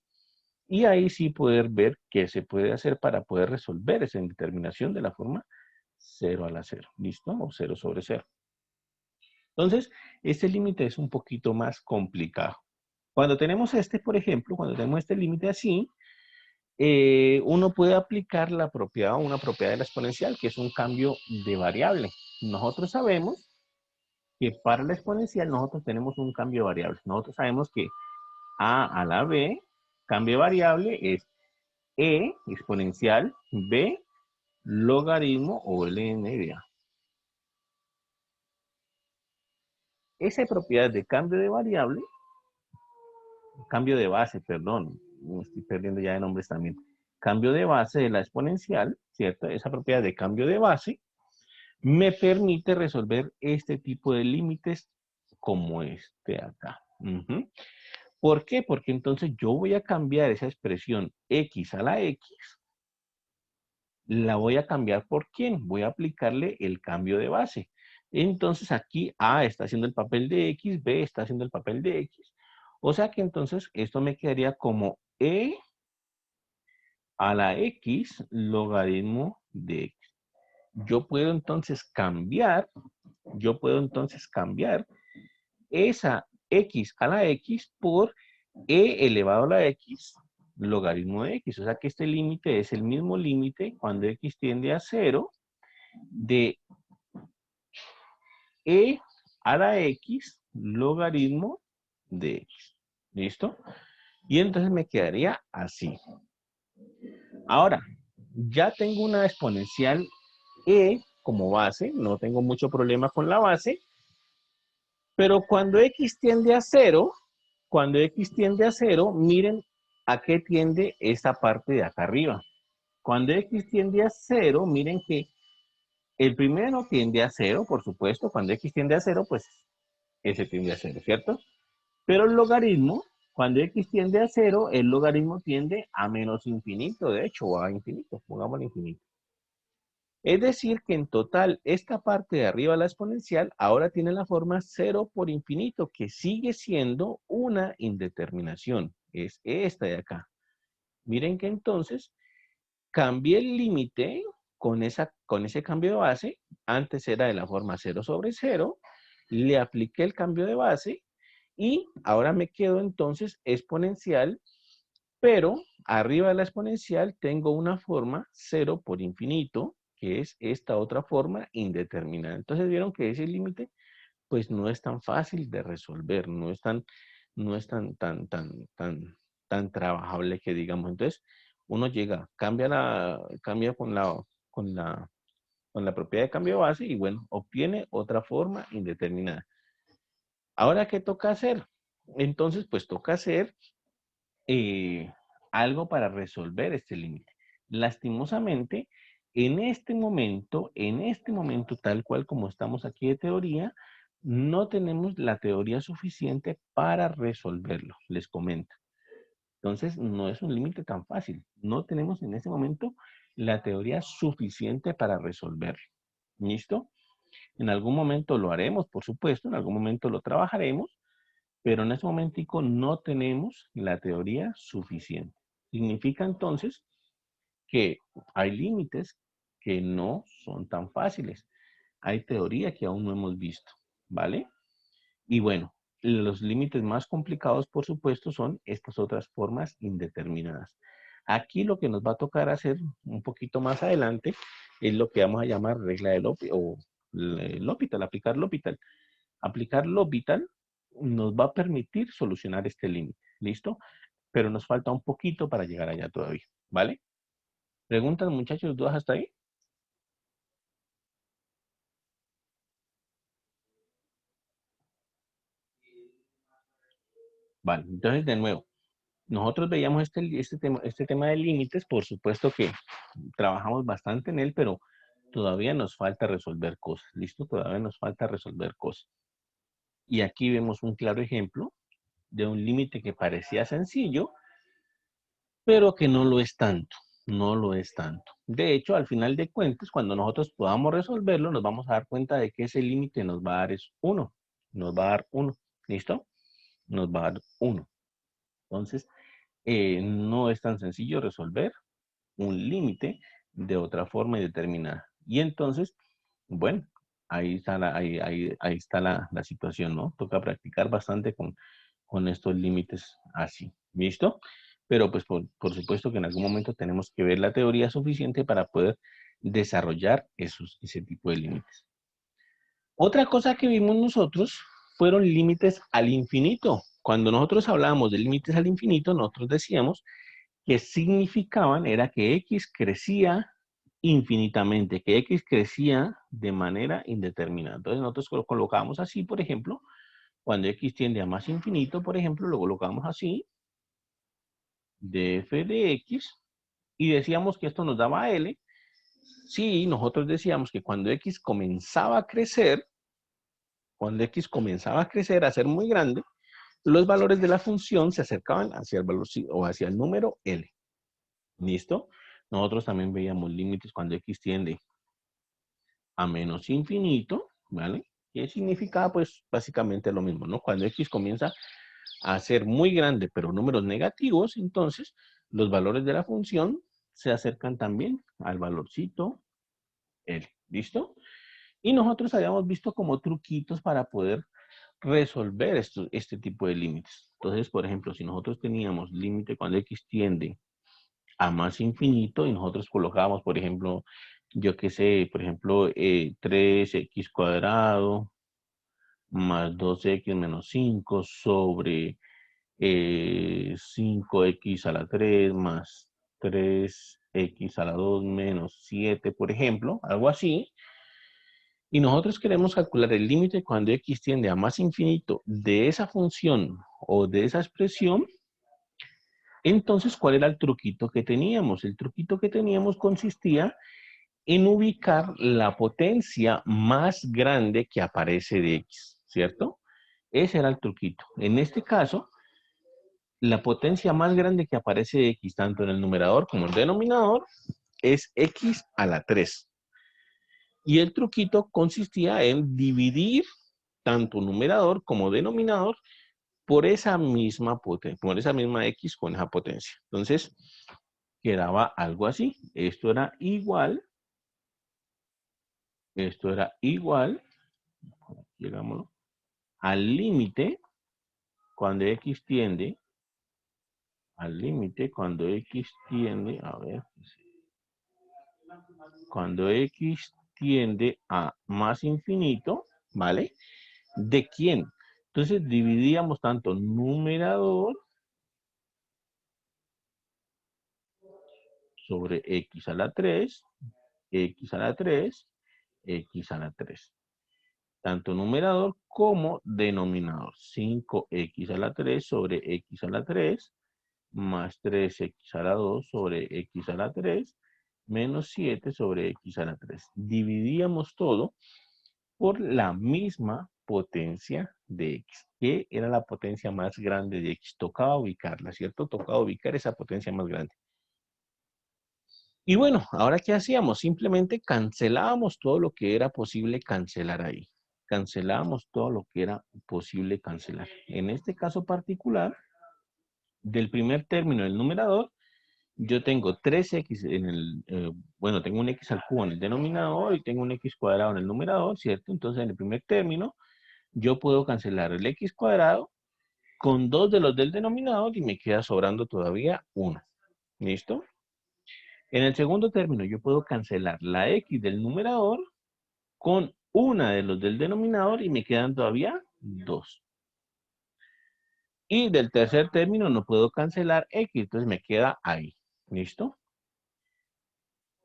y ahí sí poder ver qué se puede hacer para poder resolver esa indeterminación de la forma 0 a la 0. ¿Listo? O 0 sobre 0. Entonces, este límite es un poquito más complicado. Cuando tenemos este, por ejemplo, cuando tenemos este límite así, uno puede aplicar la propiedad o una propiedad de la exponencial, que es un cambio de variable. Nosotros sabemos que para la exponencial nosotros tenemos un cambio de variable. Nosotros sabemos que a la b, cambio de variable, es e exponencial b logaritmo o ln de a. Esa propiedad de cambio de variable, cambio de base, perdón, me estoy perdiendo ya de nombres también. Cambio de base de la exponencial, ¿cierto? Esa propiedad de cambio de base me permite resolver este tipo de límites como este acá. ¿Por qué? Porque entonces yo voy a cambiar esa expresión x a la x, la voy a cambiar por quién, voy a aplicarle el cambio de base. Entonces aquí A está haciendo el papel de x, B está haciendo el papel de x. O sea que entonces esto me quedaría como e a la x logaritmo de x. Yo puedo entonces cambiar esa x a la x por e elevado a la x logaritmo de x. O sea que este límite es el mismo límite cuando x tiende a 0 de e a la x logaritmo de x. ¿Listo? Y entonces me quedaría así. Ahora, ya tengo una exponencial e como base, no tengo mucho problema con la base, pero cuando x tiende a 0, miren a qué tiende esta parte de acá arriba. Cuando x tiende a 0, miren que el primero tiende a 0, por supuesto. Cuando x tiende a 0, pues ese tiende a 0, ¿cierto? Pero el logaritmo, Cuando x tiende a 0, el logaritmo tiende a menos infinito, de hecho, o a infinito, pongámosle infinito. Es decir, que en total, esta parte de arriba de la exponencial ahora tiene la forma 0 por infinito, que sigue siendo una indeterminación. Es esta de acá. Miren que entonces cambié el límite con ese cambio de base. Antes era de la forma 0 sobre 0. Le apliqué el cambio de base y ahora me quedo entonces exponencial, pero arriba de la exponencial tengo una forma 0 por infinito, que es esta otra forma indeterminada. Entonces vieron que ese límite pues no es tan fácil de resolver, no es tan trabajable que digamos. Entonces uno llega, cambia con la propiedad de cambio de base y bueno, obtiene otra forma indeterminada. Ahora, ¿qué toca hacer? Entonces, pues toca hacer algo para resolver este límite. Lastimosamente, en este momento, tal cual como estamos aquí de teoría, no tenemos la teoría suficiente para resolverlo, les comento. Entonces, no es un límite tan fácil. No tenemos en este momento la teoría suficiente para resolverlo. ¿Listo? En algún momento lo haremos, por supuesto, en algún momento lo trabajaremos, pero en este momentico no tenemos la teoría suficiente. Significa entonces que hay límites que no son tan fáciles. Hay teoría que aún no hemos visto, ¿vale? Y bueno, los límites más complicados, por supuesto, son estas otras formas indeterminadas. Aquí lo que nos va a tocar hacer un poquito más adelante es lo que vamos a llamar regla de L'Hopital o L'Hopital, aplicar L'Hopital. Aplicar L'Hopital nos va a permitir solucionar este límite, ¿listo? Pero nos falta un poquito para llegar allá todavía, ¿vale? ¿Preguntas, muchachos, dudas hasta ahí? Vale, entonces de nuevo, nosotros veíamos este tema de límites, por supuesto que trabajamos bastante en él, pero todavía nos falta resolver cosas, ¿listo? Todavía nos falta resolver cosas. Y aquí vemos un claro ejemplo de un límite que parecía sencillo, pero que no lo es tanto, no lo es tanto. De hecho, al final de cuentas, cuando nosotros podamos resolverlo, nos vamos a dar cuenta de que ese límite nos va a dar es 1, nos va a dar 1, ¿listo? Nos va a dar 1. Entonces, no es tan sencillo resolver un límite de otra forma indeterminada. Y entonces, bueno, ahí está ahí está la situación, ¿no? Toca practicar bastante con estos límites así, ¿listo? Pero pues por supuesto que en algún momento tenemos que ver la teoría suficiente para poder desarrollar ese tipo de límites. Otra cosa que vimos nosotros fueron límites al infinito. Cuando nosotros hablábamos de límites al infinito, nosotros decíamos que significaban era que X crecía infinitamente, que X crecía de manera indeterminada. Entonces nosotros lo colocamos así, por ejemplo, cuando X tiende a más infinito, por ejemplo, lo colocamos así, df de X, y decíamos que esto nos daba L. Sí, nosotros decíamos que cuando X comenzaba a crecer, a ser muy grande, los valores de la función se acercaban hacia el valor o hacia el número L. ¿Listo? Nosotros también veíamos límites cuando X tiende a menos infinito, ¿vale? ¿Qué significa? Pues básicamente lo mismo, ¿no? Cuando X comienza a ser muy grande, pero números negativos, entonces los valores de la función se acercan también al valorcito L. ¿Listo? Y nosotros habíamos visto como truquitos para poder resolver este tipo de límites. Entonces, por ejemplo, si nosotros teníamos límite cuando X tiende a más infinito y nosotros colocábamos, por ejemplo, yo qué sé, por ejemplo, 3x cuadrado más 2x menos 5 sobre 5x a la 3 más 3x a la 2 menos 7, por ejemplo, algo así. Y nosotros queremos calcular el límite cuando x tiende a más infinito de esa función o de esa expresión. Entonces, ¿cuál era el truquito que teníamos? El truquito que teníamos consistía en ubicar la potencia más grande que aparece de X, ¿cierto? Ese era el truquito. En este caso, La potencia más grande que aparece de x, tanto en el numerador como en el denominador, es x a la 3. Y el truquito consistía en dividir tanto numerador como denominador por esa misma potencia, por esa misma x con esa potencia. Entonces, quedaba algo así. Esto era igual, digámoslo, al límite cuando x tiende, a ver, cuando x tiende a más infinito, ¿vale? ¿De quién? Entonces dividíamos tanto numerador sobre x a la 3, x a la 3, x a la 3. Tanto numerador como denominador. 5x a la 3 sobre x a la 3 más 3x a la 2 sobre x a la 3 menos 7 sobre x a la 3. Dividíamos todo por la misma potencia de x, que era la potencia más grande de x. Tocaba ubicarla, ¿cierto? Tocaba ubicar esa potencia más grande. Y bueno, ¿ahora qué hacíamos? Simplemente cancelábamos todo lo que era posible cancelar ahí. Cancelábamos todo lo que era posible cancelar. En este caso particular, del primer término del numerador, yo tengo 3x en el, bueno, tengo un x al cubo en el denominador y tengo un x cuadrado en el numerador, ¿cierto? Entonces, en el primer término, yo puedo cancelar el x cuadrado con 2 de los del denominador y me queda sobrando todavía 1. ¿Listo? En el segundo término, yo puedo cancelar la x del numerador con una de los del denominador y me quedan todavía 2. Y del tercer término no puedo cancelar x, entonces me queda ahí. ¿Listo?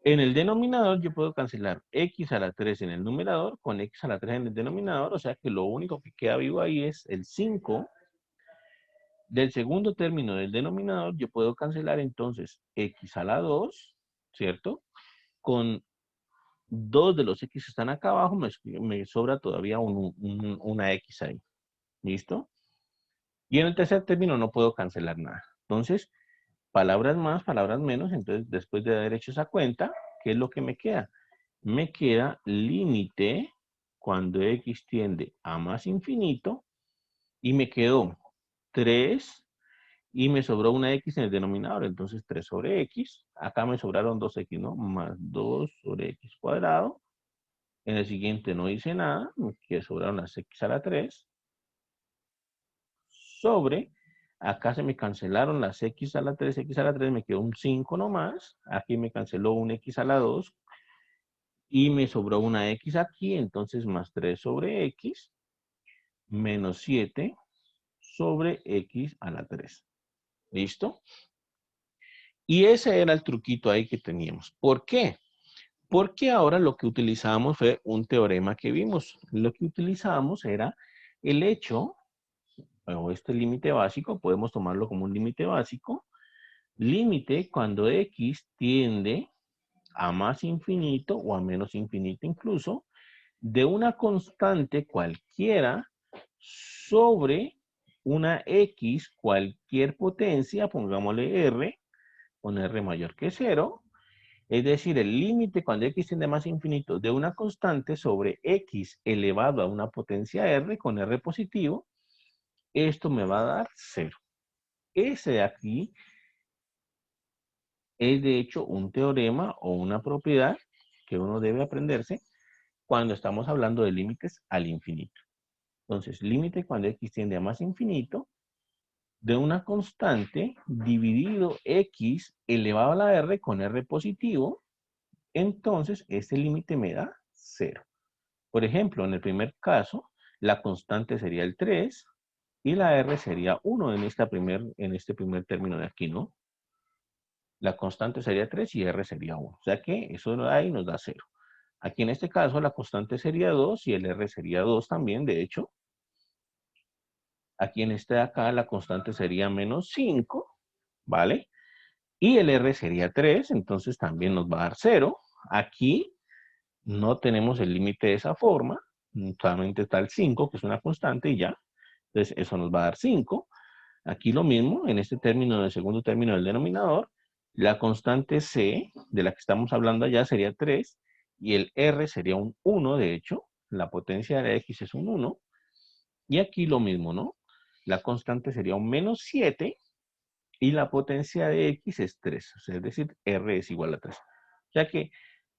En el denominador yo puedo cancelar x a la 3 en el numerador con x a la 3 en el denominador, o sea que lo único que queda vivo ahí es el 5. Del segundo término del denominador yo puedo cancelar entonces x a la 2, ¿cierto? Con 2 de los x que están acá abajo me sobra todavía una x ahí. ¿Listo? Y en el tercer término no puedo cancelar nada. Entonces, palabras más, palabras menos. Entonces, después de haber hecho esa cuenta, ¿qué es lo que me queda? Me queda límite cuando x tiende a más infinito y me quedó 3 y me sobró una x en el denominador. Entonces, 3 sobre x. Acá me sobraron 2x, ¿no? Más 2 sobre x cuadrado. En el siguiente no hice nada, que sobraron las x a la 3, sobre, acá se me cancelaron las x a la 3, me quedó un 5 nomás, aquí me canceló un x a la 2, y me sobró una x aquí, entonces más 3 sobre x, menos 7 sobre x a la 3. ¿Listo? Y ese era el truquito ahí que teníamos. ¿Por qué? Porque ahora lo que utilizamos fue un teorema que vimos. Lo que utilizamos era el hecho, o este límite básico, podemos tomarlo como un límite básico, límite cuando x tiende a más infinito o a menos infinito incluso, de una constante cualquiera sobre una x, cualquier potencia, pongámosle r, con r mayor que 0, es decir, el límite cuando x tiende a más infinito de una constante sobre x elevado a una potencia r con r positivo, esto me va a dar 0. Ese de aquí es de hecho un teorema o una propiedad que uno debe aprenderse cuando estamos hablando de límites al infinito. Entonces, límite cuando x tiende a más infinito de una constante dividido x elevado a la r con r positivo, entonces este límite me da 0. Por ejemplo, en el primer caso, la constante sería el 3 y la r sería 1 en este primer término de aquí, ¿no? La constante sería 3 y r sería 1. O sea que eso de ahí nos da 0. Aquí en este caso la constante sería 2 y el r sería 2 también, de hecho. Aquí en este de acá la constante sería menos 5, ¿vale? Y el r sería 3, entonces también nos va a dar 0. Aquí no tenemos el límite de esa forma, solamente está el 5, que es una constante y ya. Entonces eso nos va a dar 5. Aquí lo mismo, en este término, del segundo término del denominador, la constante C, de la que estamos hablando allá, sería 3, y el R sería un 1, de hecho, la potencia de la X es un 1, y aquí lo mismo, ¿no? La constante sería un menos 7, y la potencia de X es 3, o sea, es decir, R es igual a 3. O sea que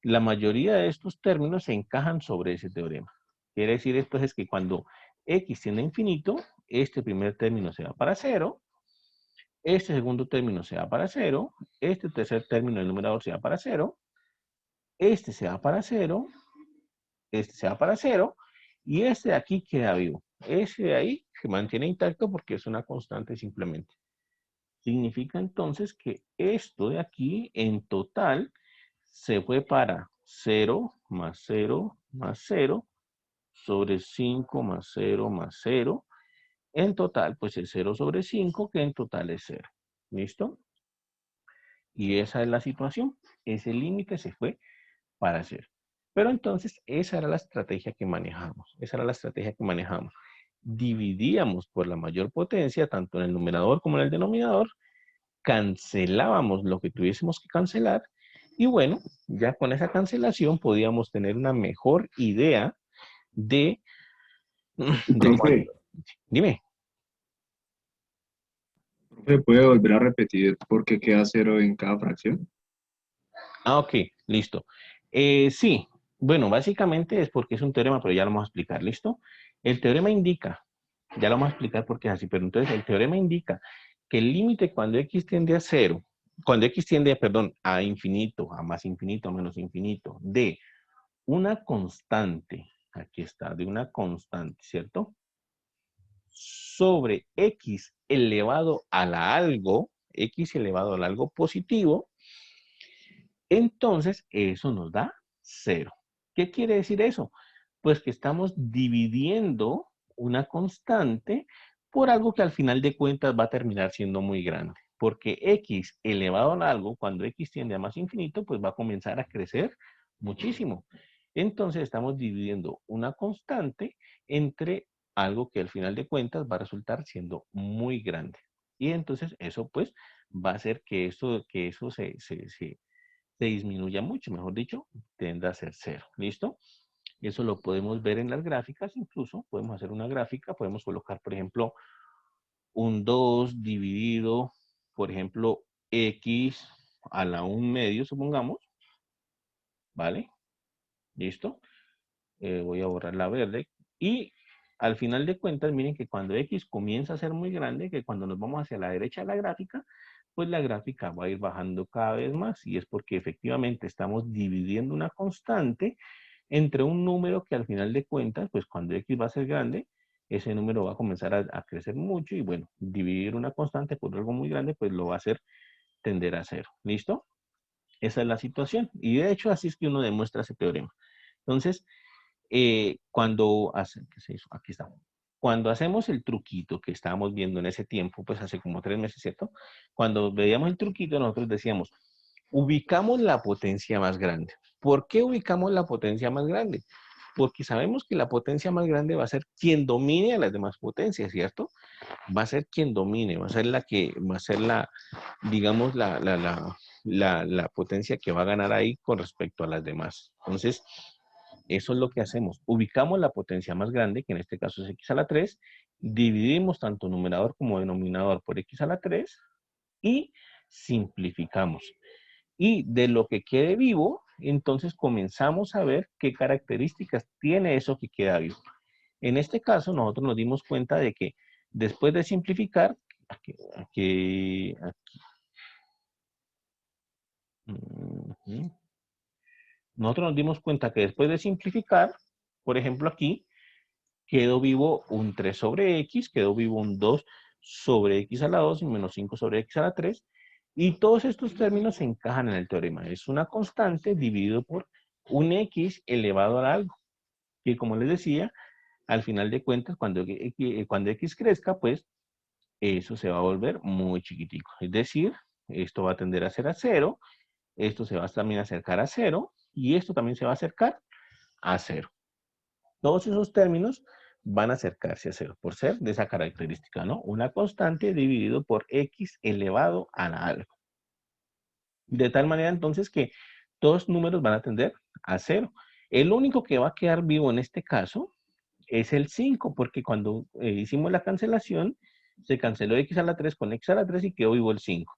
la mayoría de estos términos se encajan sobre ese teorema. Quiere decir esto es que cuando X tiende a infinito, este primer término se va para 0, este segundo término se va para 0, este tercer término del numerador se va para 0, este se va para 0, este se va para 0, y este de aquí queda vivo. Ese de ahí se mantiene intacto porque es una constante simplemente. Significa entonces que esto de aquí en total se fue para 0 más 0 más 0 sobre 5 más 0 más 0. En total, pues es 0 sobre 5, que en total es 0. ¿Listo? Y esa es la situación. Ese límite se fue para 0. Pero entonces, esa era la estrategia que manejamos. Esa era la estrategia que manejamos. Dividíamos por la mayor potencia, tanto en el numerador como en el denominador, cancelábamos lo que tuviésemos que cancelar y bueno, ya con esa cancelación podíamos tener una mejor idea de, de Profe, cuánto. Dime. profe, ¿puede volver a repetir por qué queda cero en cada fracción? Ah, ok, listo. Sí, bueno, básicamente es porque es un teorema, pero ya lo vamos a explicar, ¿listo? El teorema indica, ya lo vamos a explicar por qué es así, pero entonces el teorema indica que el límite cuando x tiende a cero, cuando x tiende, perdón, a infinito, a más infinito, a menos infinito, de una constante, aquí está, de una constante, ¿cierto? Sobre x elevado a la algo, x elevado al algo positivo, entonces eso nos da 0. ¿Qué quiere decir eso? Pues que estamos dividiendo una constante por algo que al final de cuentas va a terminar siendo muy grande. Porque x elevado a algo, cuando x tiende a más infinito, pues va a comenzar a crecer muchísimo. Entonces estamos dividiendo una constante entre algo que al final de cuentas va a resultar siendo muy grande. Y entonces eso pues va a hacer que eso se disminuya mucho, mejor dicho, tiende a ser 0. ¿Listo? Eso lo podemos ver en las gráficas, incluso podemos hacer una gráfica, podemos colocar, por ejemplo, un 2 dividido, por ejemplo, x a la 1 medio, supongamos, ¿vale? ¿Listo? Voy a borrar la verde. Y al final de cuentas, miren que cuando x comienza a ser muy grande, que cuando nos vamos hacia la derecha de la gráfica, pues la gráfica va a ir bajando cada vez más. Y es porque efectivamente estamos dividiendo una constante entre un número que al final de cuentas, pues cuando x va a ser grande, ese número va a comenzar a crecer mucho y bueno, dividir una constante por algo muy grande, pues lo va a hacer tender a cero. ¿Listo? Esa es la situación. Y de hecho, así es que uno demuestra ese teorema. Entonces, cuando hace, ¿qué se hizo? Aquí está. Cuando hacemos el truquito que estábamos viendo en ese tiempo, pues hace como 3 meses, ¿cierto? Cuando veíamos el truquito, nosotros decíamos, ubicamos la potencia más grande. ¿Por qué ubicamos la potencia más grande? Porque sabemos que la potencia más grande va a ser quien domine a las demás potencias, ¿cierto? Va a ser quien domine, va a ser la que, va a ser la, digamos, la potencia que va a ganar ahí con respecto a las demás. Entonces, eso es lo que hacemos. Ubicamos la potencia más grande, que en este caso es x a la 3, dividimos tanto numerador como denominador por x a la 3 y simplificamos. Y de lo que quede vivo, entonces comenzamos a ver qué características tiene eso que queda vivo. En este caso, nosotros nos dimos cuenta de que después de simplificar, aquí, nosotros nos dimos cuenta que después de simplificar, por ejemplo aquí, quedó vivo un 3 sobre x, quedó vivo un 2 sobre x a la 2 y menos 5 sobre x a la 3. Y todos estos términos se encajan en el teorema. Es una constante dividido por un x elevado a algo. Que como les decía, al final de cuentas, cuando x crezca, pues eso se va a volver muy chiquitico. Es decir, esto va a tender a ser a 0, esto se va a también acercar a 0 y esto también se va a acercar a 0. Todos esos términos van a acercarse a cero por ser de esa característica, ¿no? Una constante dividido por x elevado a la algo. De tal manera entonces que todos números van a tender a cero. El único que va a quedar vivo en este caso es el 5, porque cuando hicimos la cancelación, se canceló x a la 3 con x a la 3 y quedó vivo el 5.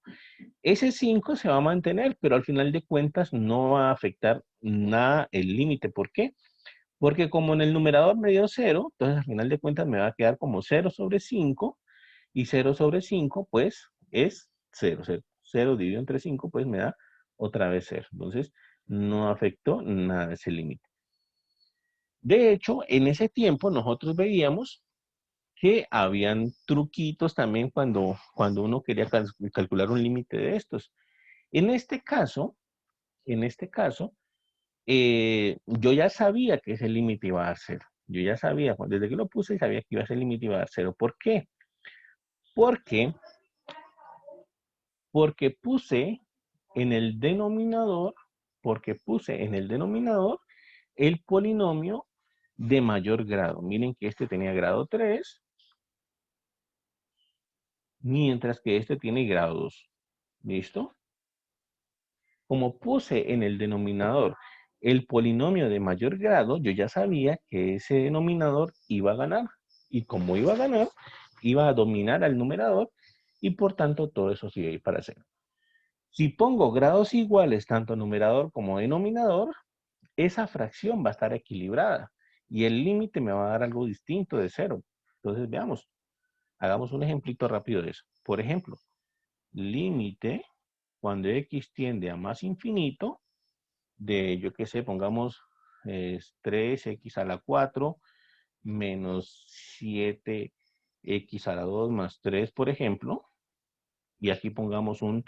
Ese 5 se va a mantener, pero al final de cuentas no va a afectar nada el límite. ¿Por qué? Porque como en el numerador me dio 0, entonces al final de cuentas me va a quedar como 0 sobre 5, y 0 sobre 5 pues es 0. 0 dividido entre 5 pues me da otra vez 0. Entonces no afectó nada ese límite. De hecho, en ese tiempo nosotros veíamos que habían truquitos también cuando uno quería calcular un límite de estos. En este caso, yo ya sabía que ese límite iba a dar 0. Yo ya sabía, desde que lo puse, sabía que iba a ser límite iba a dar 0. ¿Por qué? Porque, porque puse en el denominador, porque puse en el denominador el polinomio de mayor grado. Miren que este tenía grado 3, mientras que este tiene grado 2. ¿Listo? Como puse en el denominador el polinomio de mayor grado, yo ya sabía que ese denominador iba a ganar. Y como iba a ganar, iba a dominar al numerador y por tanto todo eso sigue ahí para cero. Si pongo grados iguales tanto numerador como denominador, esa fracción va a estar equilibrada y el límite me va a dar algo distinto de cero. Entonces veamos, hagamos un ejemplito rápido de eso. Por ejemplo, límite cuando x tiende a más infinito de, yo qué sé, pongamos 3x a la 4 menos 7x a la 2 más 3, por ejemplo. Y aquí pongamos un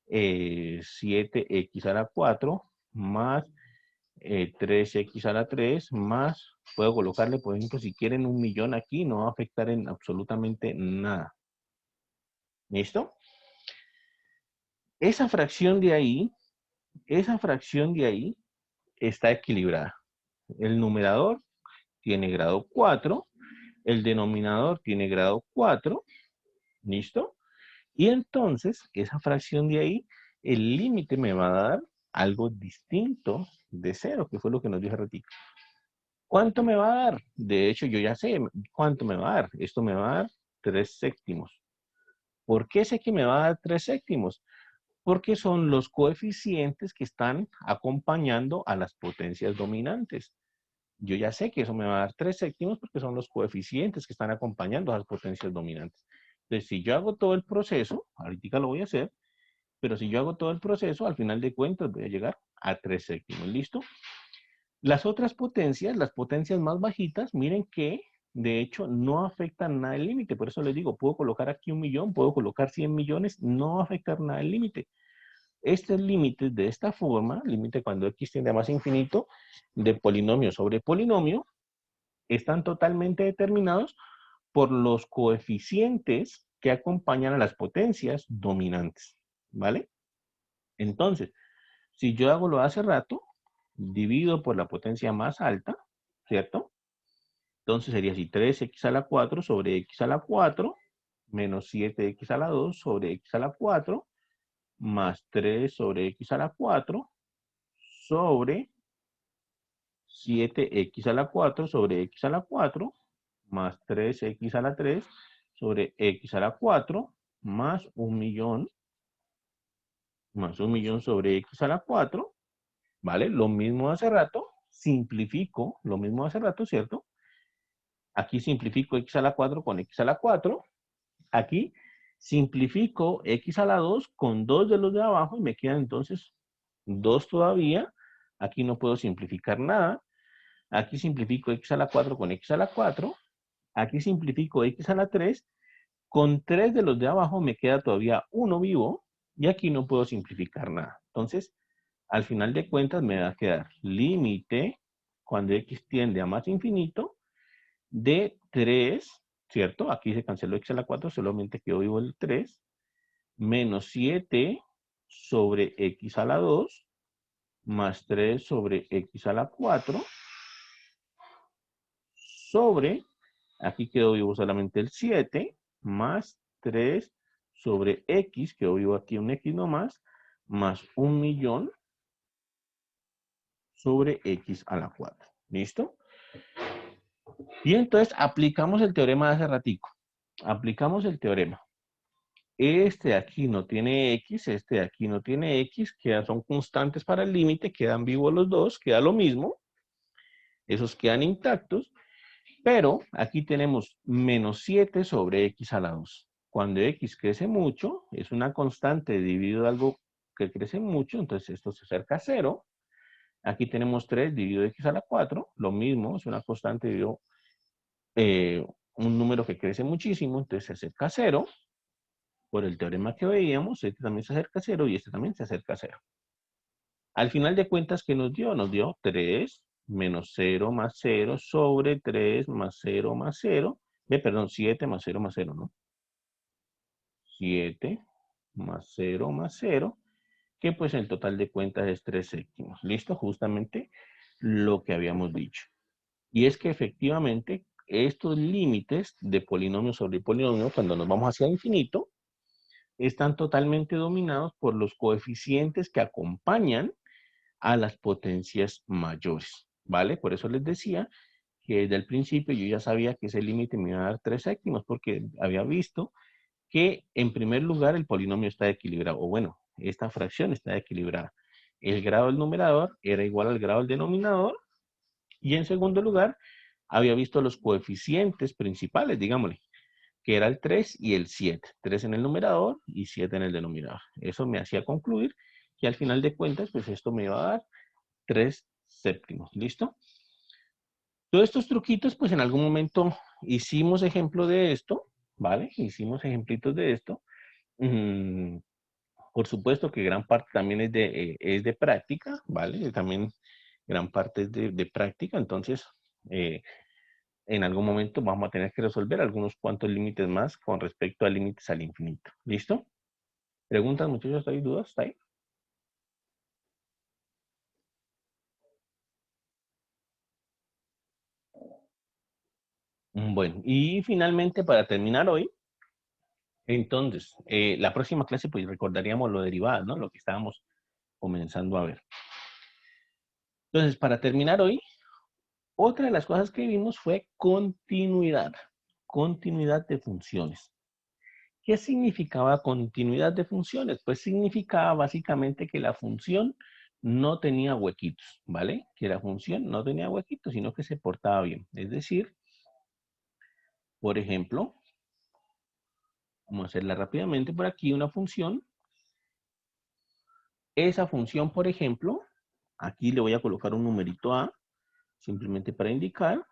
7x a la 4 más 3x a la 3 más, puedo colocarle, por ejemplo, si quieren 1.000.000 aquí, no va a afectar en absolutamente nada. ¿Listo? Esa fracción de ahí está equilibrada. El numerador tiene grado 4, el denominador tiene grado 4, ¿listo? Y entonces, esa fracción de ahí, el límite me va a dar algo distinto de 0, que fue lo que nos dijo ratito. ¿Cuánto me va a dar? De hecho, yo ya sé cuánto me va a dar. Esto me va a dar 3 séptimos. ¿Por qué sé que me va a dar 3 séptimos? Porque son los coeficientes que están acompañando a las potencias dominantes. Yo ya sé que eso me va a dar 3 séptimos porque son los coeficientes que están acompañando a las potencias dominantes. Entonces, si yo hago todo el proceso, ahorita lo voy a hacer, pero si yo hago todo el proceso, al final de cuentas voy a llegar a 3 séptimos. ¿Listo? Las otras potencias, las potencias más bajitas, miren que de hecho no afectan nada el límite. Por eso les digo, puedo colocar aquí 1.000.000, puedo colocar 100 millones, no va a afectar nada el límite. Estos límites de esta forma, límite cuando x tiende a más infinito, de polinomio sobre polinomio, están totalmente determinados por los coeficientes que acompañan a las potencias dominantes, ¿vale? Entonces, si yo hago lo de hace rato, divido por la potencia más alta, ¿cierto? Entonces sería así, 3x a la 4 sobre x a la 4, menos 7x a la 2 sobre x a la 4, más 3 sobre x a la 4, sobre 7x a la 4 sobre x a la 4, más 3x a la 3 sobre x a la 4, más 1.000.000, más 1.000.000 sobre x a la 4, ¿vale? Lo mismo hace rato, simplifico, lo mismo hace rato, ¿cierto? Aquí simplifico x a la 4 con x a la 4. Aquí simplifico x a la 2 con 2 de los de abajo y me quedan entonces 2 todavía. Aquí no puedo simplificar nada. Aquí simplifico x a la 4 con x a la 4. Aquí simplifico x a la 3. Con 3 de los de abajo me queda todavía 1 vivo. Y aquí no puedo simplificar nada. Entonces, al final de cuentas me va a quedar límite cuando x tiende a más infinito de 3, ¿cierto? Aquí se canceló x a la 4, solamente quedó vivo el 3, menos 7 sobre x a la 2, más 3 sobre x a la 4, sobre Aquí quedó vivo solamente el 7 más 3 sobre X, quedó vivo aquí un X nomás, más 1.000.000 sobre X a la 4. ¿Listo? Y entonces aplicamos el teorema de hace ratico. Aplicamos el teorema. Este de aquí no tiene X, este de aquí no tiene X, son constantes para el límite, quedan vivos los dos, queda lo mismo. Esos quedan intactos, pero aquí tenemos menos 7 sobre X a la 2. Cuando X crece mucho, es una constante dividido algo que crece mucho, entonces esto se acerca a 0. Aquí tenemos 3 dividido X a la 4, lo mismo, es una constante dividido un número que crece muchísimo, entonces se acerca a 0. Por el teorema que veíamos, este también se acerca a 0 y este también se acerca a 0. Al final de cuentas, ¿qué nos dio? Nos dio 3 menos 0 más 0 sobre 3 más 0 más 0. Perdón, 7 más 0 más 0, ¿no? 7 más 0 más 0, que pues el total de cuentas es 3 séptimos. ¿Listo? Justamente lo que habíamos dicho. Y es que efectivamente estos límites de polinomio sobre polinomio, cuando nos vamos hacia infinito, están totalmente dominados por los coeficientes que acompañan a las potencias mayores, ¿vale? Por eso les decía que desde el principio yo ya sabía que ese límite me iba a dar 3 séptimos, porque había visto que en primer lugar el polinomio está equilibrado, o bueno, esta fracción está equilibrada. El grado del numerador era igual al grado del denominador, y en segundo lugar, había visto los coeficientes principales, digámosle, que era el 3 y el 7. 3 en el numerador y 7 en el denominador. Eso me hacía concluir que al final de cuentas, pues esto me iba a dar 3 séptimos. ¿Listo? Todos estos truquitos, pues en algún momento hicimos ejemplo de esto, ¿vale? Hicimos ejemplitos de esto. Por supuesto que gran parte también es de práctica, ¿vale? También gran parte es de práctica, entonces en algún momento vamos a tener que resolver algunos cuantos límites más con respecto a límites al infinito. ¿Listo? ¿Preguntas, muchachos? ¿Hay dudas? ¿Está ahí? Bueno, y finalmente para terminar hoy, entonces, la próxima clase pues recordaríamos lo derivado, ¿no? Lo que estábamos comenzando a ver. Entonces, para terminar hoy, otra de las cosas que vimos fue continuidad. Continuidad de funciones. ¿Qué significaba continuidad de funciones? Pues significaba básicamente que la función no tenía huequitos, ¿vale? Que la función no tenía huequitos, sino que se portaba bien. Es decir, por ejemplo, vamos a hacerla rápidamente por aquí, una función. Esa función, por ejemplo, aquí le voy a colocar un numerito A, simplemente para indicar.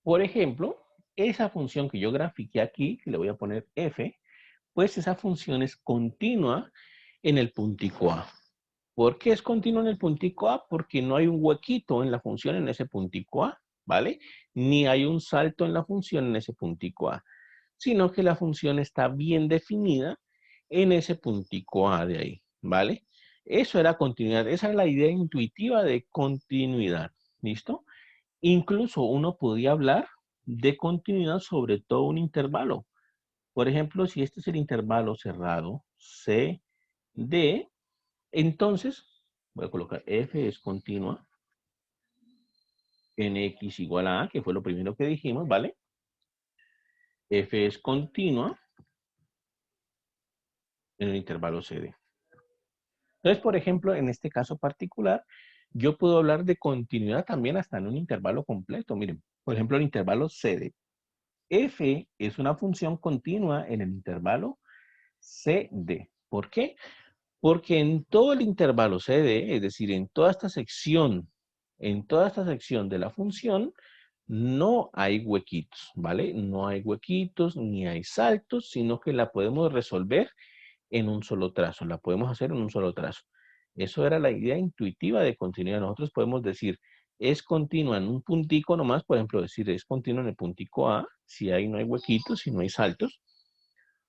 Por ejemplo, esa función que yo grafiqué aquí, que le voy a poner F, pues esa función es continua en el puntico A. ¿Por qué es continua en el puntico A? Porque no hay un huequito en la función en ese puntico A, ¿vale? Ni hay un salto en la función en ese puntico A, sino que la función está bien definida en ese puntico A de ahí, ¿vale? Eso era continuidad, esa es la idea intuitiva de continuidad, ¿listo? Incluso uno podía hablar de continuidad sobre todo un intervalo. Por ejemplo, si este es el intervalo cerrado, C, D, entonces voy a colocar F es continua en X igual a A, que fue lo primero que dijimos, ¿vale? F es continua en el intervalo CD. Entonces, por ejemplo, en este caso particular, yo puedo hablar de continuidad también hasta en un intervalo completo. Miren, por ejemplo, el intervalo CD. F es una función continua en el intervalo CD. ¿Por qué? Porque en todo el intervalo CD, es decir, en toda esta sección de la función, no hay huequitos, ¿vale? No hay huequitos ni hay saltos, sino que la podemos resolver en un solo trazo, la podemos hacer en un solo trazo. Eso era la idea intuitiva de continuidad. Nosotros podemos decir, es continua en un puntico nomás, por ejemplo, decir, es continua en el puntico A, si ahí no hay huequitos, si no hay saltos.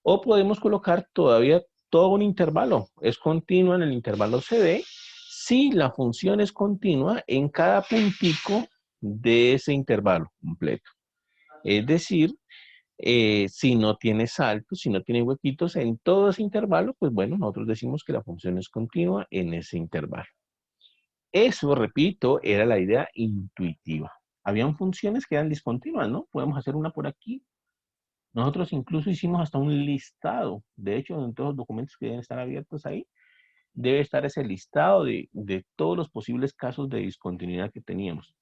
O podemos colocar todavía todo un intervalo. Es continua en el intervalo CD si la función es continua en cada puntico de ese intervalo completo. Es decir, si no tiene saltos, si no tiene huequitos en todo ese intervalo, pues bueno, nosotros decimos que la función es continua en ese intervalo. Eso, repito, era la idea intuitiva. Habían funciones que eran discontinuas, ¿no? Podemos hacer una por aquí. Nosotros incluso hicimos hasta un listado. De hecho, en todos los documentos que deben estar abiertos ahí, debe estar ese listado de todos los posibles casos de discontinuidad que teníamos.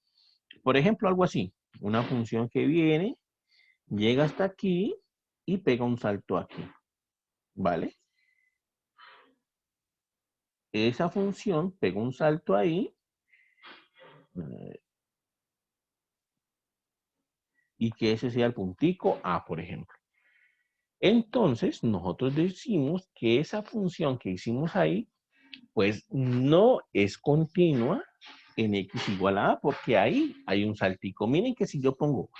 Por ejemplo, algo así. Una función que viene, llega hasta aquí y pega un salto aquí. ¿Vale? Esa función pega un salto ahí y que ese sea el puntico A, por ejemplo. Entonces, nosotros decimos que esa función que hicimos ahí, pues no es continua en x igual a A, porque ahí hay un saltico. Miren que si yo pongo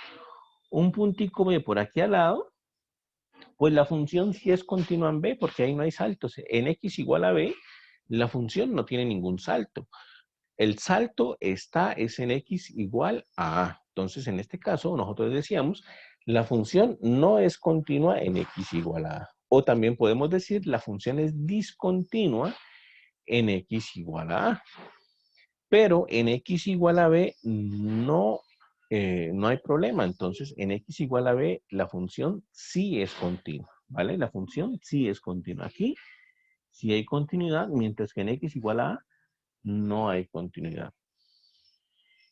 un puntico B por aquí al lado, pues la función sí es continua en B, porque ahí no hay saltos. En x igual a B, la función no tiene ningún salto. El salto es en x igual a A. Entonces, en este caso, nosotros decíamos, la función no es continua en x igual a A. O también podemos decir, la función es discontinua en x igual a A. Pero en x igual a B no hay problema. Entonces, en x igual a B, la función sí es continua. ¿Vale? La función sí es continua. Aquí sí hay continuidad, mientras que en x igual a A no hay continuidad.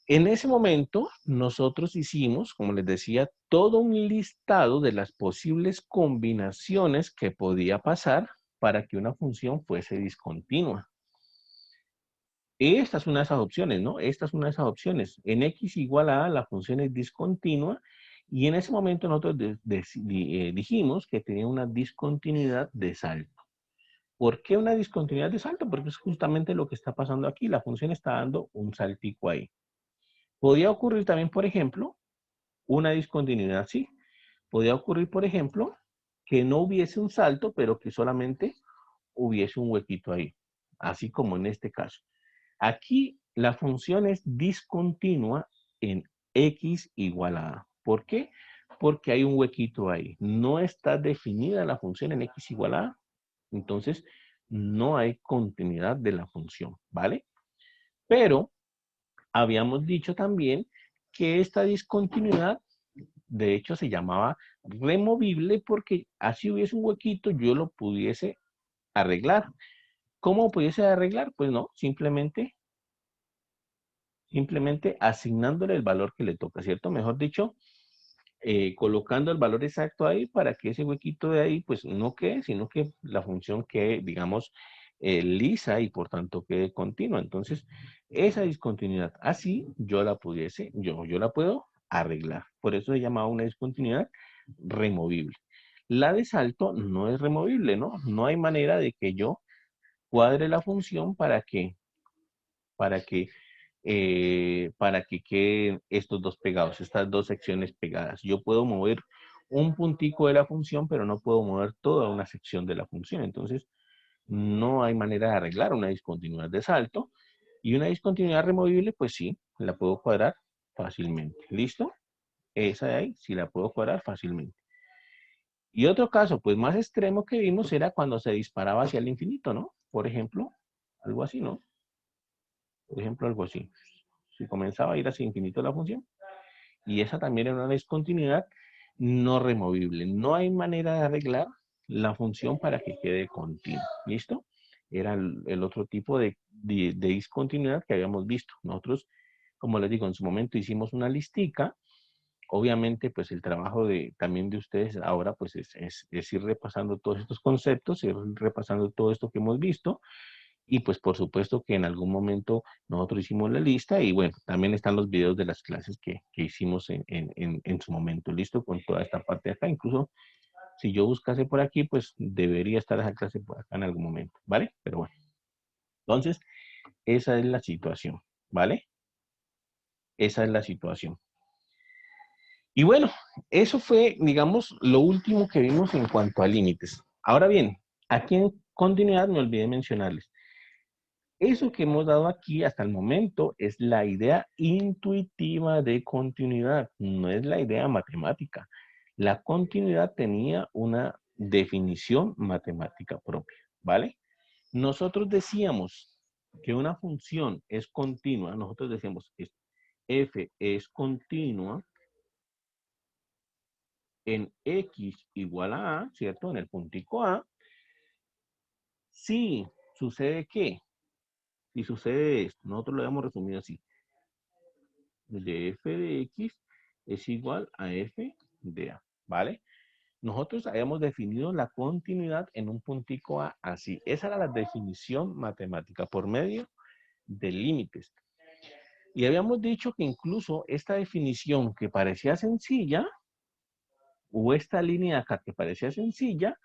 En ese momento, nosotros hicimos, como les decía, todo un listado de las posibles combinaciones que podía pasar para que una función fuese discontinua. Esta es una de esas opciones, ¿no? Esta es una de esas opciones. En x igual a la función es discontinua y en ese momento nosotros dijimos que tenía una discontinuidad de salto. ¿Por qué una discontinuidad de salto? Porque es justamente lo que está pasando aquí. La función está dando un saltico ahí. Podría ocurrir también, por ejemplo, una discontinuidad así. Podría ocurrir, por ejemplo, que no hubiese un salto, pero que solamente hubiese un huequito ahí. Así como en este caso. Aquí la función es discontinua en x igual a A. ¿Por qué? Porque hay un huequito ahí. No está definida la función en x igual a A. Entonces, no hay continuidad de la función, ¿vale? Pero habíamos dicho también que esta discontinuidad, de hecho, se llamaba removible porque así hubiese un huequito, yo lo pudiese arreglar. ¿Cómo pudiese arreglar? Pues no, simplemente asignándole el valor que le toca, ¿cierto? Mejor dicho, colocando el valor exacto ahí para que ese huequito de ahí, pues no quede, sino que la función quede, digamos, lisa y por tanto quede continua. Entonces, esa discontinuidad, así yo la pudiese, yo la puedo arreglar. Por eso se llama una discontinuidad removible. La de salto no es removible, ¿no? No hay manera de que yo cuadre la función para que queden estos dos pegados, estas dos secciones pegadas. Yo puedo mover un puntico de la función, pero no puedo mover toda una sección de la función. Entonces, no hay manera de arreglar una discontinuidad de salto. Y una discontinuidad removible, pues sí, la puedo cuadrar fácilmente. ¿Listo? Esa de ahí sí la puedo cuadrar fácilmente. Y otro caso, pues más extremo que vimos era cuando se disparaba hacia el infinito, ¿no? Por ejemplo, algo así, ¿no? Por ejemplo, algo así. Si comenzaba a ir hacia infinito la función. Y esa también era una discontinuidad no removible. No hay manera de arreglar la función para que quede continua. ¿Listo? Era el otro tipo de discontinuidad que habíamos visto. Nosotros, como les digo, en su momento hicimos una listica. Obviamente, pues el trabajo también de ustedes ahora, pues es ir repasando todos estos conceptos, ir repasando todo esto que hemos visto. Y pues por supuesto que en algún momento nosotros hicimos la lista y bueno, también están los videos de las clases que hicimos en su momento, listo, con toda esta parte de acá. Incluso si yo buscase por aquí, pues debería estar esa clase por acá en algún momento, ¿vale? Pero bueno, entonces esa es la situación, ¿vale? Esa es la situación. Y bueno, eso fue, digamos, lo último que vimos en cuanto a límites. Ahora bien, aquí en continuidad me olvidé mencionarles. Eso que hemos dado aquí hasta el momento es la idea intuitiva de continuidad, no es la idea matemática. La continuidad tenía una definición matemática propia, ¿vale? Nosotros decíamos que una función es continua, nosotros decíamos que f es continua en x igual a a, ¿cierto? En el puntico a, si sucede ¿qué? Si sucede esto, nosotros lo hemos resumido así. De f de x es igual a f de a, ¿vale? Nosotros habíamos definido la continuidad en un puntico a así. Esa era la definición matemática por medio de límites. Y habíamos dicho que incluso esta definición que parecía sencilla, o esta línea acá que parecía sencilla,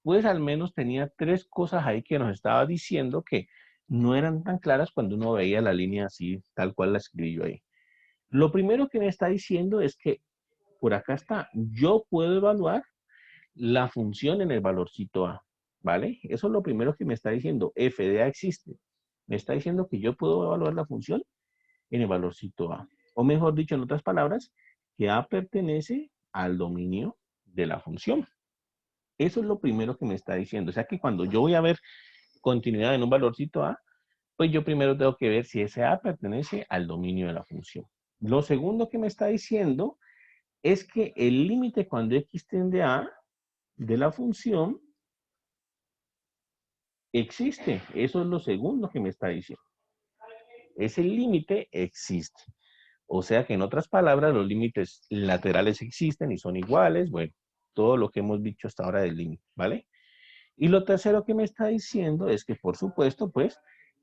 pues al menos tenía tres cosas ahí que nos estaba diciendo que no eran tan claras cuando uno veía la línea así, tal cual la escribí yo ahí. Lo primero que me está diciendo es que por acá está, yo puedo evaluar la función en el valorcito a, ¿vale? Eso es lo primero que me está diciendo, f de a existe. Me está diciendo que yo puedo evaluar la función en el valorcito a. O mejor dicho, en otras palabras, que a pertenece al dominio de la función. Eso es lo primero que me está diciendo. O sea que cuando yo voy a ver continuidad en un valorcito a, pues yo primero tengo que ver si ese a pertenece al dominio de la función. Lo segundo que me está diciendo es que el límite cuando x tiende a de la función existe. Eso es lo segundo que me está diciendo. Ese límite existe. O sea que en otras palabras, los límites laterales existen y son iguales. Bueno, todo lo que hemos dicho hasta ahora del límite, ¿vale? Y lo tercero que me está diciendo es que, por supuesto, pues,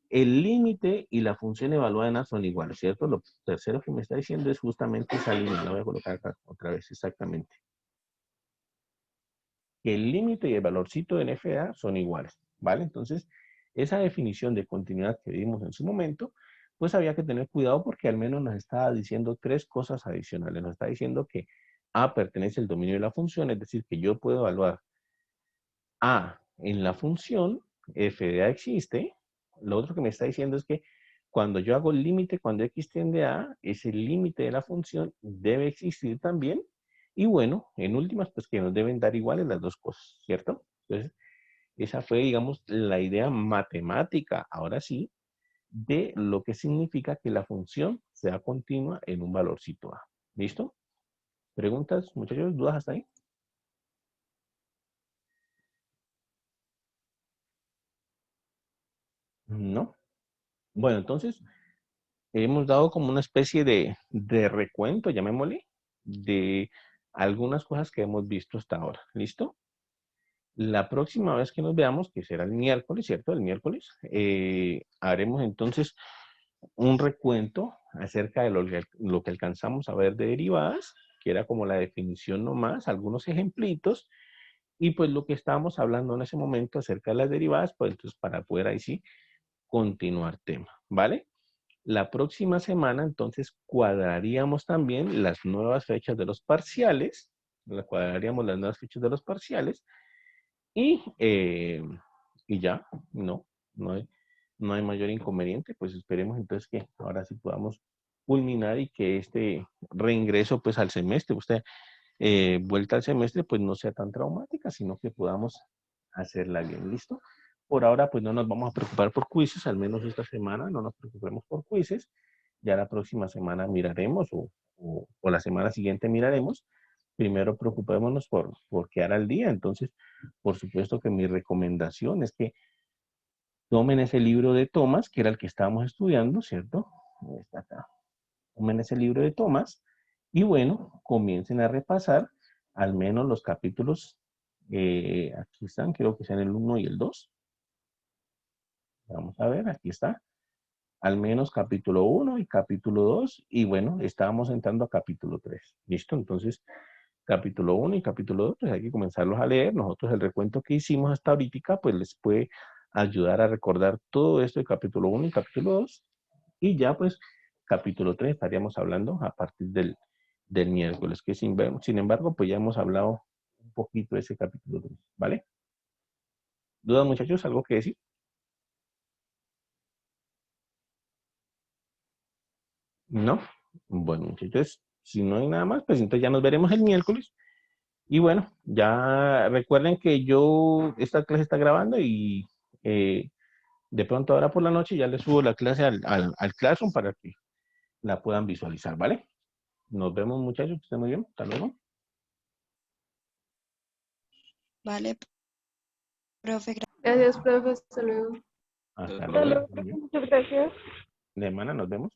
el límite y la función evaluada son iguales, ¿cierto? Lo tercero que me está diciendo es justamente esa línea. La voy a colocar acá otra vez, exactamente. Que el límite y el valorcito de NFA son iguales, ¿vale? Entonces, esa definición de continuidad que vimos en su momento, pues había que tener cuidado porque al menos nos estaba diciendo tres cosas adicionales. Nos está diciendo que A pertenece al dominio de la función, es decir, que yo puedo evaluar A en la función, f de A existe. Lo otro que me está diciendo es que cuando yo hago el límite, cuando x tiende a A, ese límite de la función debe existir también. Y bueno, en últimas, pues que nos deben dar iguales las dos cosas, ¿cierto? Entonces, esa fue, digamos, la idea matemática, ahora sí, de lo que significa que la función sea continua en un valorcito A. ¿Listo? ¿Preguntas, muchachos? ¿Dudas hasta ahí? No. Bueno, entonces, hemos dado como una especie de recuento, llamémosle, de algunas cosas que hemos visto hasta ahora. ¿Listo? La próxima vez que nos veamos, que será el miércoles, ¿cierto? El miércoles, haremos entonces un recuento acerca de lo que alcanzamos a ver de derivadas, que era como la definición nomás, algunos ejemplitos, y pues lo que estábamos hablando en ese momento acerca de las derivadas, pues entonces para poder ahí sí continuar tema, ¿vale? La próxima semana, entonces, cuadraríamos también las nuevas fechas de los parciales. Cuadraríamos las nuevas fechas de los parciales. Y, y ya, no hay, no hay mayor inconveniente. Pues esperemos entonces que ahora sí podamos culminar y que este reingreso pues al semestre, usted vuelta al semestre, pues no sea tan traumática, sino que podamos hacerla bien. ¿Listo? Por ahora, pues no nos vamos a preocupar por quizzes, al menos esta semana no nos preocupemos por quizzes. Ya la próxima semana miraremos o la semana siguiente miraremos. Primero preocupémonos por quedar al día. Entonces, por supuesto que mi recomendación es que tomen ese libro de Thomas, que era el que estábamos estudiando, ¿cierto? Está acá. Tomen ese libro de Thomas y bueno, comiencen a repasar al menos los capítulos, aquí están, creo que sean el 1 y el 2. Vamos a ver, aquí está. Al menos capítulo 1 y capítulo 2 y bueno, estábamos entrando a capítulo 3. ¿Listo? Entonces, capítulo 1 y capítulo 2, pues hay que comenzarlos a leer. Nosotros el recuento que hicimos hasta ahorita, pues les puede ayudar a recordar todo esto de capítulo 1 y capítulo 2. Y ya pues capítulo 3 estaríamos hablando a partir del miércoles, que sin embargo, pues ya hemos hablado un poquito de ese capítulo 3, ¿vale? ¿Dudas, muchachos? ¿Algo que decir? ¿No? Bueno, entonces, si no hay nada más, pues entonces ya nos veremos el miércoles. Y bueno, ya recuerden que esta clase está grabando y de pronto ahora por la noche ya les subo la clase al Classroom para que la puedan visualizar, ¿vale? Nos vemos, muchachos, que estén muy bien. Hasta luego. Vale, profe, Gracias, profe. Hasta luego. Hasta Hasta luego. luego. Muy bien. Muchas gracias. De semana nos vemos.